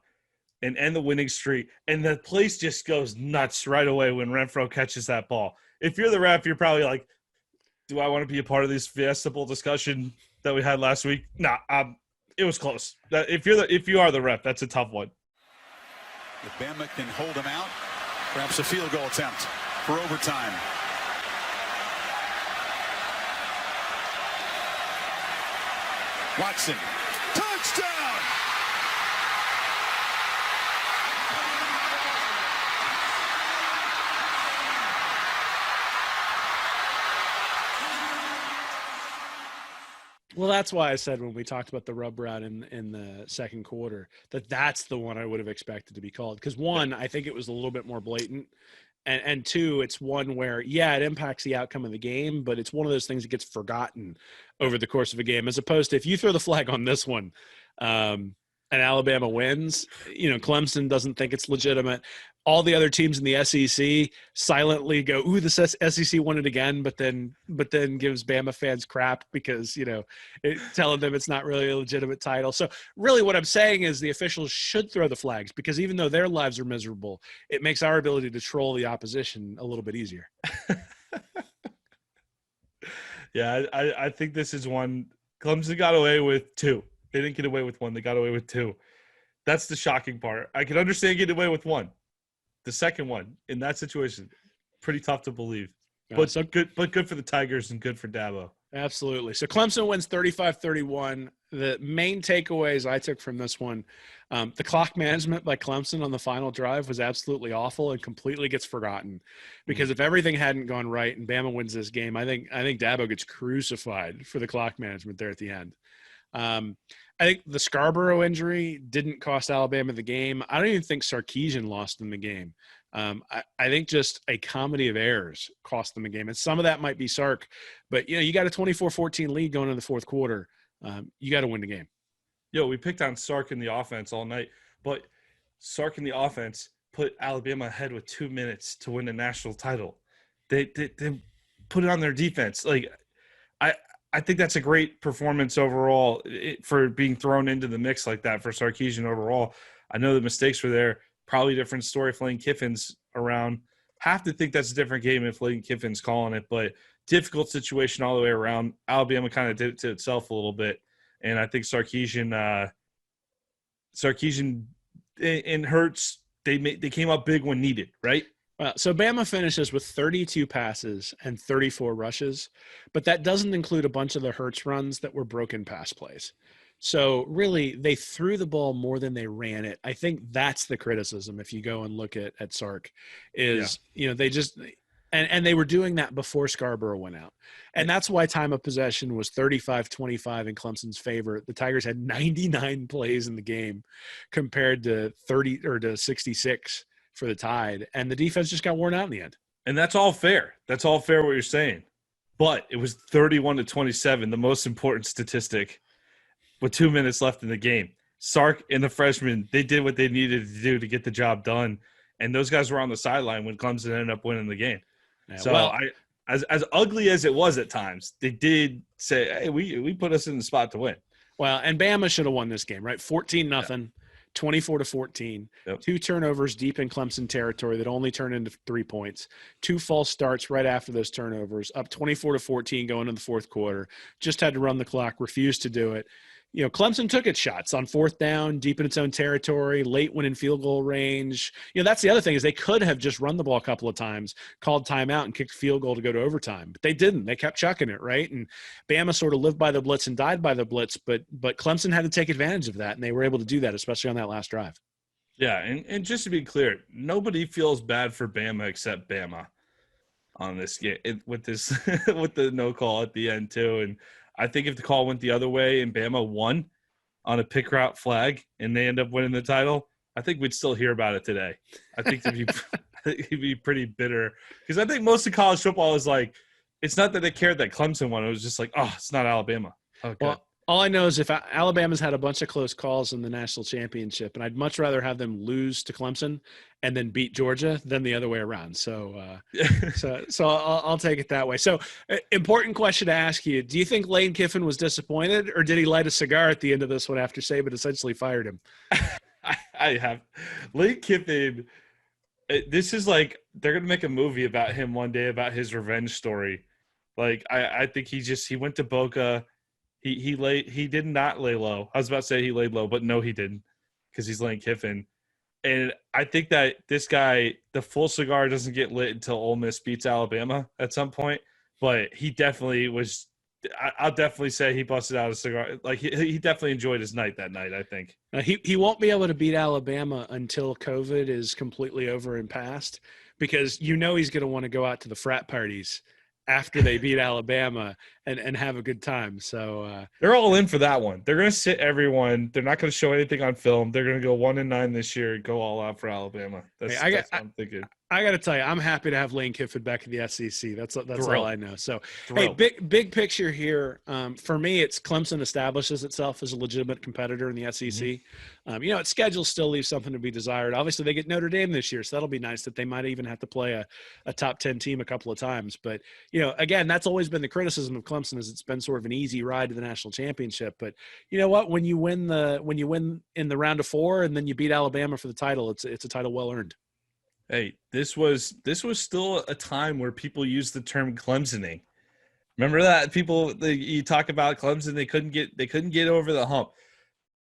and end the winning streak, and the place just goes nuts right away when Renfrow catches that ball. If you're the ref, you're probably like, do I want to be a part of this Fiesta Bowl discussion that we had last week? Nah, it was close. If you are the ref, that's a tough one. If Bama can hold him out, perhaps a field goal attempt for overtime. Watson. Touchdown! Well, that's why I said when we talked about the rub route in the second quarter that's the one I would have expected to be called. Because one, I think it was a little bit more blatant. And two, it's one where, it impacts the outcome of the game, but it's one of those things that gets forgotten over the course of a game, as opposed to if you throw the flag on this one, and Alabama wins, Clemson doesn't think it's legitimate. All the other teams in the SEC silently go, "Ooh, the SEC won it again," but then gives Bama fans crap because telling them it's not really a legitimate title. So really, what I'm saying is the officials should throw the flags, because even though their lives are miserable, it makes our ability to troll the opposition a little bit easier. Yeah, I think this is one. Clemson got away with two. They didn't get away with one. They got away with two. That's the shocking part. I can understand getting away with one. The second one in that situation, pretty tough to believe. But good for the Tigers and good for Dabo. Absolutely. So Clemson wins 35-31. The main takeaways I took from this one, the clock management by Clemson on the final drive was absolutely awful and completely gets forgotten, because if everything hadn't gone right and Bama wins this game, I think Dabo gets crucified for the clock management there at the end. I think the Scarborough injury didn't cost Alabama the game. I don't even think Sarkisian lost them the game. I think just a comedy of errors cost them the game. And some of that might be Sark, but you got a 24-14 lead going into the fourth quarter. You got to win the game. We picked on Sark in the offense all night, but Sark in the offense put Alabama ahead with 2 minutes to win the national title. They put it on their defense. I think that's a great performance overall for being thrown into the mix like that for Sarkisian overall. I know the mistakes were there. Probably a different story if Lane Kiffin's around. Have to think that's a different game if Lane Kiffin's calling it, but difficult situation all the way around. Alabama kind of did it to itself a little bit, and I think Sarkisian and Hurts, they came up big when needed, right? So Bama finishes with 32 passes and 34 rushes, but that doesn't include a bunch of the Hurts runs that were broken pass plays. So really, they threw the ball more than they ran it. I think that's the criticism if you go and look at Sark is, they just – and they were doing that before Scarborough went out. And that's why time of possession was 35-25 in Clemson's favor. The Tigers had 99 plays in the game compared to 66 for the Tide, and the defense just got worn out in the end. And that's all fair. That's all fair what you're saying. But it was 31-27, the most important statistic, with 2 minutes left in the game. Sark and the freshmen, they did what they needed to do to get the job done, and those guys were on the sideline when Clemson ended up winning the game. Yeah, so as ugly as it was at times, they did say, hey, we put us in the spot to win. Well, and Bama should have won this game, right? 14-0. 24-14, Yep. 2 turnovers deep in Clemson territory that only turned into 3 points, 2 false starts right after those turnovers, up 24-14 going into the fourth quarter, just had to run the clock, refused to do it. Clemson took its shots on fourth down, deep in its own territory, late when in field goal range. That's the other thing is they could have just run the ball a couple of times, called timeout, and kicked field goal to go to overtime. But they didn't. They kept chucking it, right? And Bama sort of lived by the blitz and died by the blitz, but Clemson had to take advantage of that, and they were able to do that, especially on that last drive. Yeah, and just to be clear, nobody feels bad for Bama except Bama on this game with this with the no call at the end too. And I think if the call went the other way and Bama won on a pick route flag and they end up winning the title, I think we'd still hear about it today. I think it'd be pretty bitter, because I think most of college football is like, it's not that they cared that Clemson won. It was just like, oh, it's not Alabama. Okay. Well, all I know is if Alabama's had a bunch of close calls in the national championship, and I'd much rather have them lose to Clemson and then beat Georgia than the other way around. So I'll take it that way. So important question to ask you. Do you think Lane Kiffin was disappointed, or did he light a cigar at the end of this one after Saban essentially fired him? I have. Lane Kiffin, this is like they're going to make a movie about him one day, about his revenge story. Like, I think he went to Boca. He did not lay low. I was about to say he laid low, but no, he didn't, because he's Lane Kiffin. And I think that this guy, the full cigar doesn't get lit until Ole Miss beats Alabama at some point. But he definitely was I'll definitely say he busted out a cigar. Like he definitely enjoyed his night that night, I think. He won't be able to beat Alabama until COVID is completely over and past, because he's going to want to go out to the frat parties after they beat Alabama and have a good time. So they're all in for that one. They're going to sit everyone. They're not going to show anything on film. They're going to go 1-9 this year and go all out for Alabama. That's what I'm thinking. I got to tell you, I'm happy to have Lane Kiffin back in the SEC. That's all I know. So, Thrilled. Hey, big picture here. For me, it's Clemson establishes itself as a legitimate competitor in the SEC. Its schedule still leaves something to be desired. Obviously, they get Notre Dame this year, so that'll be nice that they might even have to play a top 10 team a couple of times. But, again, that's always been the criticism of Clemson, is it's been sort of an easy ride to the national championship. But you know what? When you win in the round of 4 and then you beat Alabama for the title, it's a title well earned. Hey, this was still a time where people used the term Clemsoning. Remember that? You talk about Clemson, they couldn't get over the hump.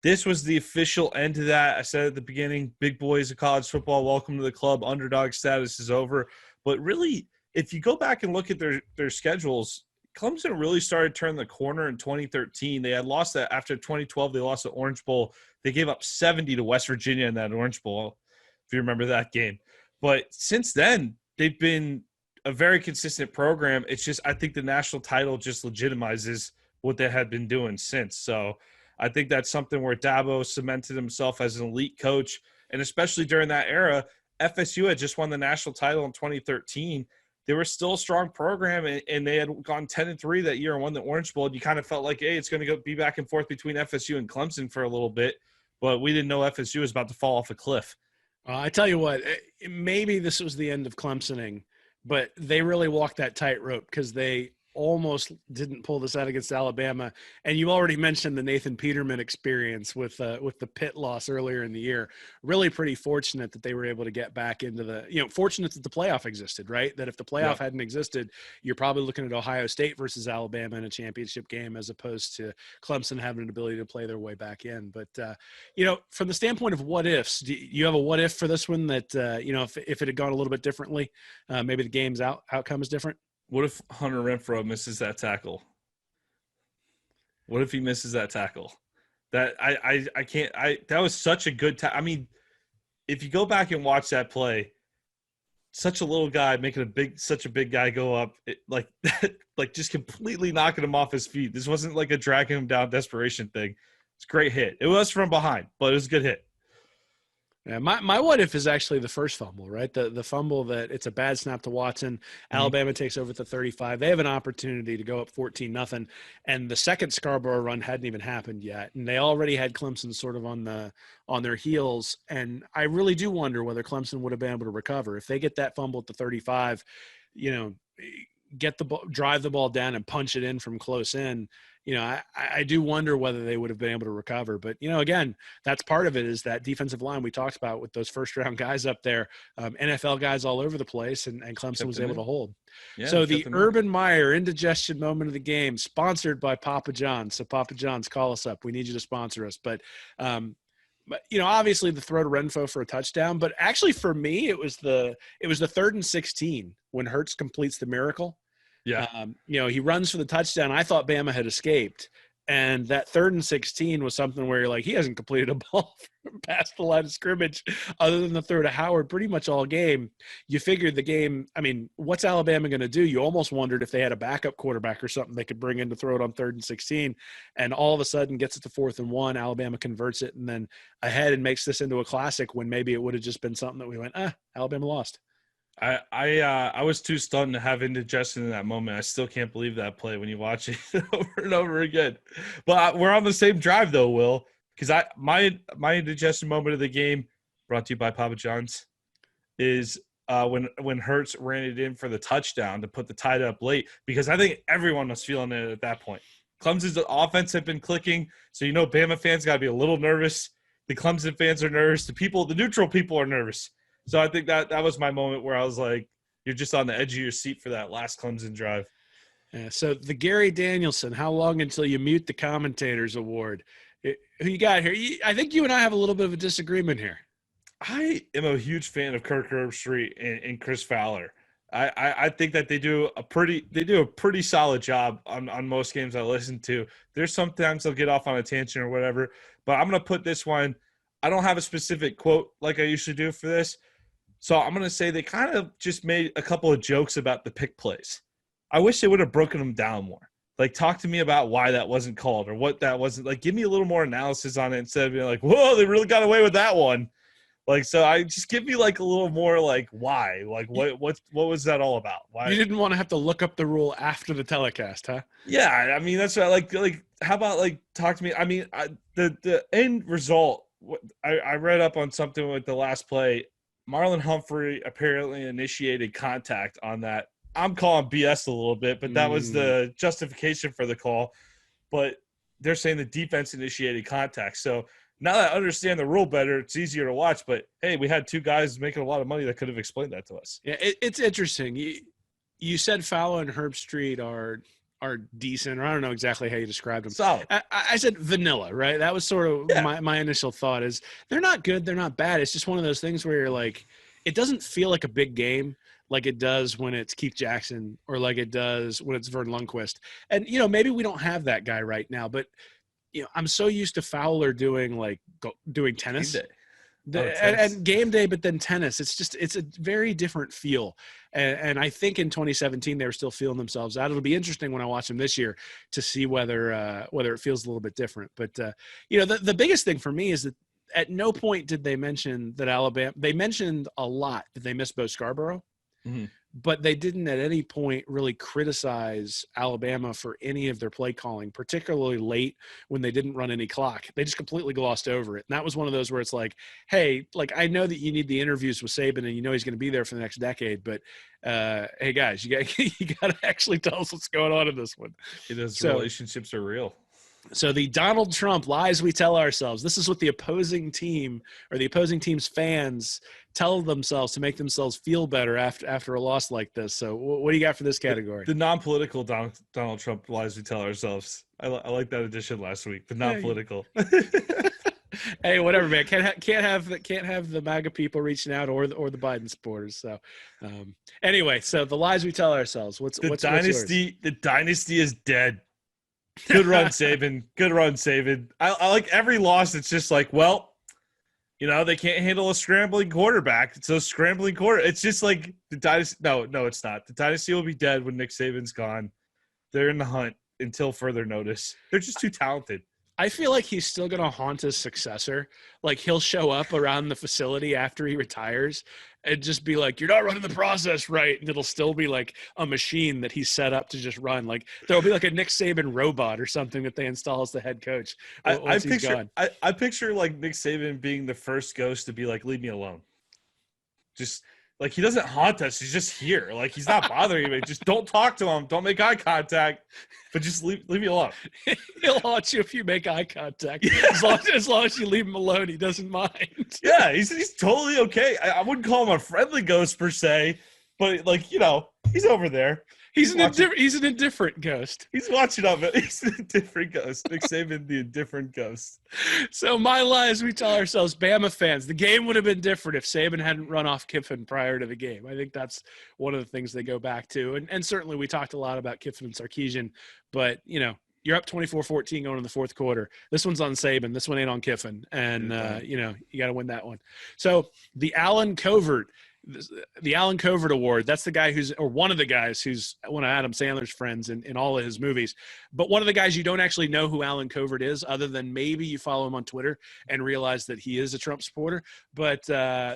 This was the official end to that. I said at the beginning, big boys of college football, welcome to the club. Underdog status is over. But really, if you go back and look at their schedules, Clemson really started turning the corner in 2013. They had lost that after 2012. They lost the Orange Bowl. They gave up 70 to West Virginia in that Orange Bowl, if you remember that game. But since then, they've been a very consistent program. It's just, I think the national title just legitimizes what they had been doing since. So I think that's something where Dabo cemented himself as an elite coach. And especially during that era, FSU had just won the national title in 2013. They were still a strong program, and they had gone 10-3 that year and won the Orange Bowl. And you kind of felt like, hey, it's going to be back and forth between FSU and Clemson for a little bit. But we didn't know FSU was about to fall off a cliff. I tell you what, maybe this was the end of Clemsoning, but they really walked that tightrope, because they almost didn't pull this out against Alabama. And you already mentioned the Nathan Peterman experience with the Pitt loss earlier in the year. Really pretty fortunate that they were able to get back into fortunate that the playoff existed, right? That if the playoff hadn't existed, you're probably looking at Ohio State versus Alabama in a championship game, as opposed to Clemson having an ability to play their way back in. But, from the standpoint of what ifs, do you have a what if for this one that, if it had gone a little bit differently, maybe the game's outcome is different? What if Hunter Renfrow misses that tackle? What if he misses that tackle? That I can't. That was such a good I mean, if you go back and watch that play, such a little guy making such a big guy go up, like just completely knocking him off his feet. This wasn't like a dragging him down desperation thing. It's a great hit. It was from behind, but it was a good hit. Yeah, my what if is actually the first fumble, right? The fumble that it's a bad snap to Watson. Alabama takes over at the 35. They have an opportunity to go up 14-0, and the second Scarborough run hadn't even happened yet, and they already had Clemson sort of on their heels. And I really do wonder whether Clemson would have been able to recover if they get that fumble at the 35. Get the ball, drive the ball down, and punch it in from close in. I do wonder whether they would have been able to recover. But, again, that's part of it, is that defensive line we talked about with those first-round guys up there, NFL guys all over the place, and Clemson was able to hold. Yeah, so the Urban Meyer indigestion moment of the game, sponsored by Papa John's. So, Papa John's, call us up. We need you to sponsor us. But obviously the throw to Renfrow for a touchdown. But actually for me, it was the 3rd and 16 when Hurts completes the miracle. Yeah. He runs for the touchdown. I thought Bama had escaped. And that 3rd and 16 was something where you're like, he hasn't completed a ball past the line of scrimmage other than the throw to Howard pretty much all game. You figured the game, what's Alabama going to do? You almost wondered if they had a backup quarterback or something they could bring in to throw it on 3rd and 16. And all of a sudden gets it to 4th and 1. Alabama converts it and then ahead and makes this into a classic, when maybe it would have just been something that we went, Alabama lost. I was too stunned to have indigestion in that moment. I still can't believe that play when you watch it over and over again. But we're on the same drive though, Will, because my indigestion moment of the game, brought to you by Papa John's, is when Hurts ran it in for the touchdown to put the tie up late, because I think everyone was feeling it at that point. Clemson's offense had been clicking, so Bama fans got to be a little nervous. The Clemson fans are nervous. The neutral people are nervous. So I think that was my moment where I was like, you're just on the edge of your seat for that last Clemson drive. Yeah, so the Gary Danielson, how long until you mute the commentators award? Who you got here? I think you and I have a little bit of a disagreement here. I am a huge fan of Kirk Herbstreit and Chris Fowler. I think that they do a pretty solid job on most games I listen to. There's sometimes they'll get off on a tangent or whatever, but I'm gonna put this one. I don't have a specific quote like I usually do for this, so I'm gonna say they kind of just made a couple of jokes about the pick plays. I wish they would have broken them down more. Like, talk to me about why that wasn't called or what that wasn't. Like, give me a little more analysis on it instead of being like, whoa, they really got away with that one. Like, so I just give me like a little more like why, like what was that all about? Why You didn't want to have to look up the rule after the telecast, huh? Yeah, I mean that's what like how about like talk to me? I mean the end result. I read up on something with the last play. Marlon Humphrey apparently initiated contact on that. I'm calling BS a little bit, but that was the justification for the call. But they're saying the defense initiated contact. So now that I understand the rule better, it's easier to watch. But, hey, we had two guys making a lot of money that could have explained that to us. Yeah, it's interesting. You said Fowler and Herbstreit are decent, or I don't know exactly how you described them. Solid. I said vanilla, right? That was sort of my initial thought is they're not good, they're not bad. It's just one of those things where you're like, it doesn't feel like a big game like it does when it's Keith Jackson or like it does when it's Vern Lundquist. And, maybe we don't have that guy right now, but – I'm so used to Fowler doing tennis. And game day, but then tennis. It's a very different feel. And I think in 2017 they were still feeling themselves out. It'll be interesting when I watch them this year to see whether it feels a little bit different. But the biggest thing for me is that at no point did they mention that Alabama. They mentioned a lot that they missed Bo Scarborough. Mm-hmm. But they didn't at any point really criticize Alabama for any of their play calling, particularly late when they didn't run any clock. They just completely glossed over it. And that was one of those where it's like, hey, like I know that you need the interviews with Saban and he's going to be there for the next decade, but hey guys, you got to actually tell us what's going on in this one. Relationships are real. So the Donald Trump lies we tell ourselves. This is what the opposing team or the opposing team's fans tell themselves to make themselves feel better after a loss like this. So what do you got for this category? The non-political Donald Trump lies we tell ourselves. I like that addition last week. The non-political. Hey, whatever, man. Can't have the MAGA people reaching out or the Biden supporters. So anyway, so the lies we tell ourselves. What's dynasty? What's the dynasty is dead. Good run, Saban. Good run, Saban. I like every loss. It's just like, well, they can't handle a scrambling quarterback. It's a scrambling quarter. It's just like the dynasty. No, it's not. The dynasty will be dead when Nick Saban's gone. They're in the hunt until further notice. They're just too talented. I feel like he's still going to haunt his successor. Like he'll show up around the facility after he retires and just be like, you're not running the process right. And it'll still be like a machine that he's set up to just run. Like there'll be like a Nick Saban robot or something that they install as the head coach. I picture like Nick Saban being the first ghost to be like, leave me alone. Just like, he doesn't haunt us. He's just here. Like, he's not bothering me. Just don't talk to him. Don't make eye contact. But just leave me alone. He'll haunt you if you make eye contact. Yeah. As long as you leave him alone, he doesn't mind. Yeah, he's totally okay. I wouldn't call him a friendly ghost per se, but like, he's over there. He's an indifferent ghost. He's watching up. He's an indifferent ghost. Nick Saban, the indifferent ghost. So my lies we tell ourselves, Bama fans, the game would have been different if Saban hadn't run off Kiffin prior to the game. I think that's one of the things they go back to. And certainly we talked a lot about Kiffin and Sarkisian, but, you're up 24-14 going in the fourth quarter. This one's on Saban. This one ain't on Kiffin. And, you got to win that one. So the Alan Covert Award, that's the guy one of the guys who's one of Adam Sandler's friends in all of his movies. But one of the guys you don't actually know who Alan Covert is, other than maybe you follow him on Twitter and realize that he is a Trump supporter. But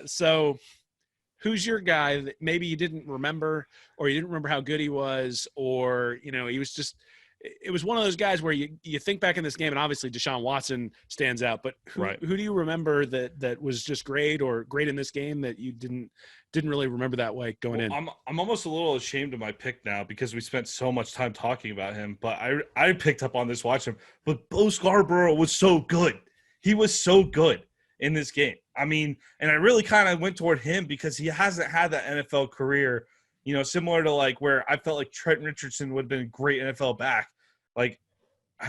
so who's your guy that maybe you didn't remember, or you didn't remember how good he was, or, he was just – it was one of those guys where you think back in this game, and obviously Deshaun Watson stands out, but who do you remember that was just great or great in this game that you didn't really remember that way going in? I'm almost a little ashamed of my pick now because we spent so much time talking about him, but I picked up on this watching him. But Bo Scarborough was so good. He was so good in this game. I mean, and I really kind of went toward him because he hasn't had that NFL career, similar to like where I felt like Trent Richardson would have been a great NFL back. Like,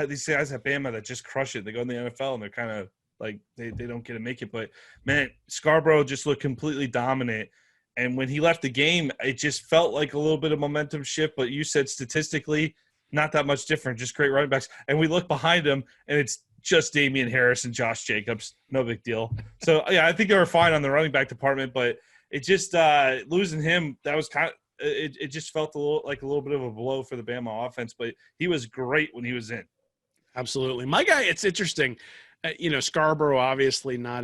these guys at Bama that just crush it. They go in the NFL and they're kind of like they don't get to make it. But, man, Scarborough just looked completely dominant. And when he left the game, it just felt like a little bit of momentum shift. But you said statistically, not that much different, just great running backs. And we look behind him, and it's just Damian Harris and Josh Jacobs. No big deal. So, yeah, I think they were fine on the running back department, but it just losing him, that was kind of it just felt a little bit of a blow for the Bama offense, but he was great when he was in. Absolutely. My guy, it's interesting. Scarborough, obviously not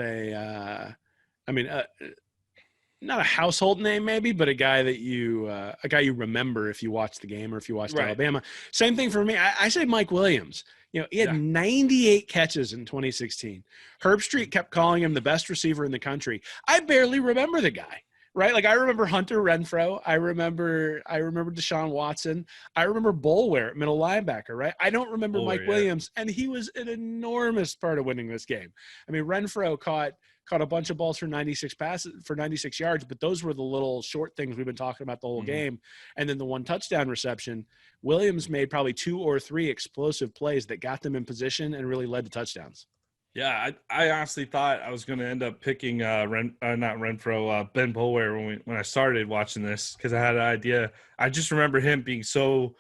not a household name maybe, but a guy you remember if you watch the game or if you watched Alabama. Same thing for me. I say Mike Williams. He had 98 catches in 2016. Herb Street kept calling him the best receiver in the country. I barely remember the guy, right? Like I remember Hunter Renfrow. I remember Deshaun Watson. I remember Boulware at middle linebacker, right? I don't remember Mike Williams, and he was an enormous part of winning this game. I mean, Renfrow caught a bunch of balls for 96 yards, but those were the little short things we've been talking about the whole game. And then the one touchdown reception, Williams made probably 2 or 3 explosive plays that got them in position and really led to touchdowns. Yeah, I honestly thought I was going to end up picking Ben Boulware when I started watching this because I had an idea. I just remember him being so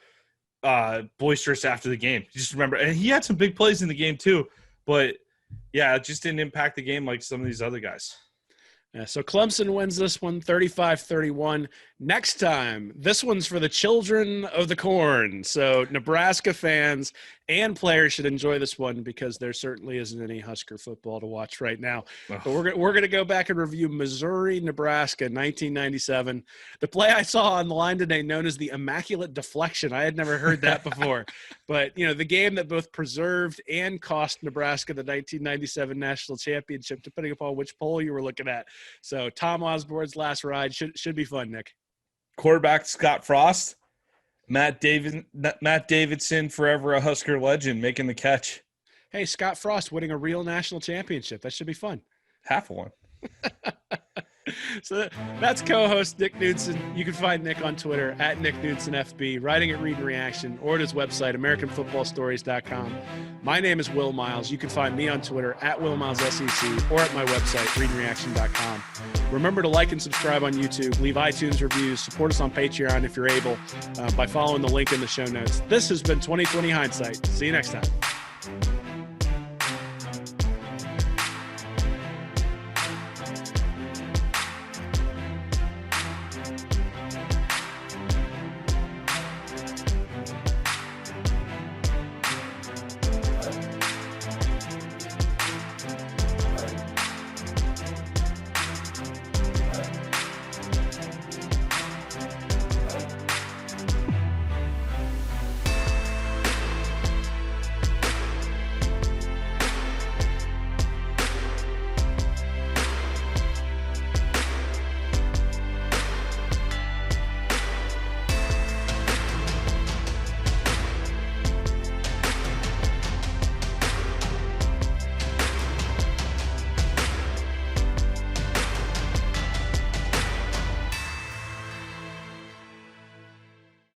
boisterous after the game. Just remember, and he had some big plays in the game too, but yeah, it just didn't impact the game like some of these other guys. Yeah, so Clemson wins this one 35-31. Next time, this one's for the children of the corn. So Nebraska fans and players should enjoy this one because there certainly isn't any Husker football to watch right now. But we're going to go back and review Missouri, Nebraska, 1997. The play I saw on the line today known as the Immaculate Deflection. I had never heard that before. But, the game that both preserved and cost Nebraska the 1997 national championship, depending upon which poll you were looking at. So Tom Osborne's last ride should be fun, Nick. Quarterback Scott Frost, Matt Davidson, forever a Husker legend, making the catch. Hey, Scott Frost winning a real national championship. That should be fun. Half of one. So that's co-host Nick Knudsen. You can find Nick on Twitter at Nick KnudsenFB, writing at Read and Reaction, or at his website, AmericanFootballStories.com. My name is Will Miles. You can find me on Twitter at WillMilesSEC or at my website, ReadandReaction.com. Remember to like and subscribe on YouTube, leave iTunes reviews, support us on Patreon if you're able by following the link in the show notes. This has been 2020 Hindsight. See you next time.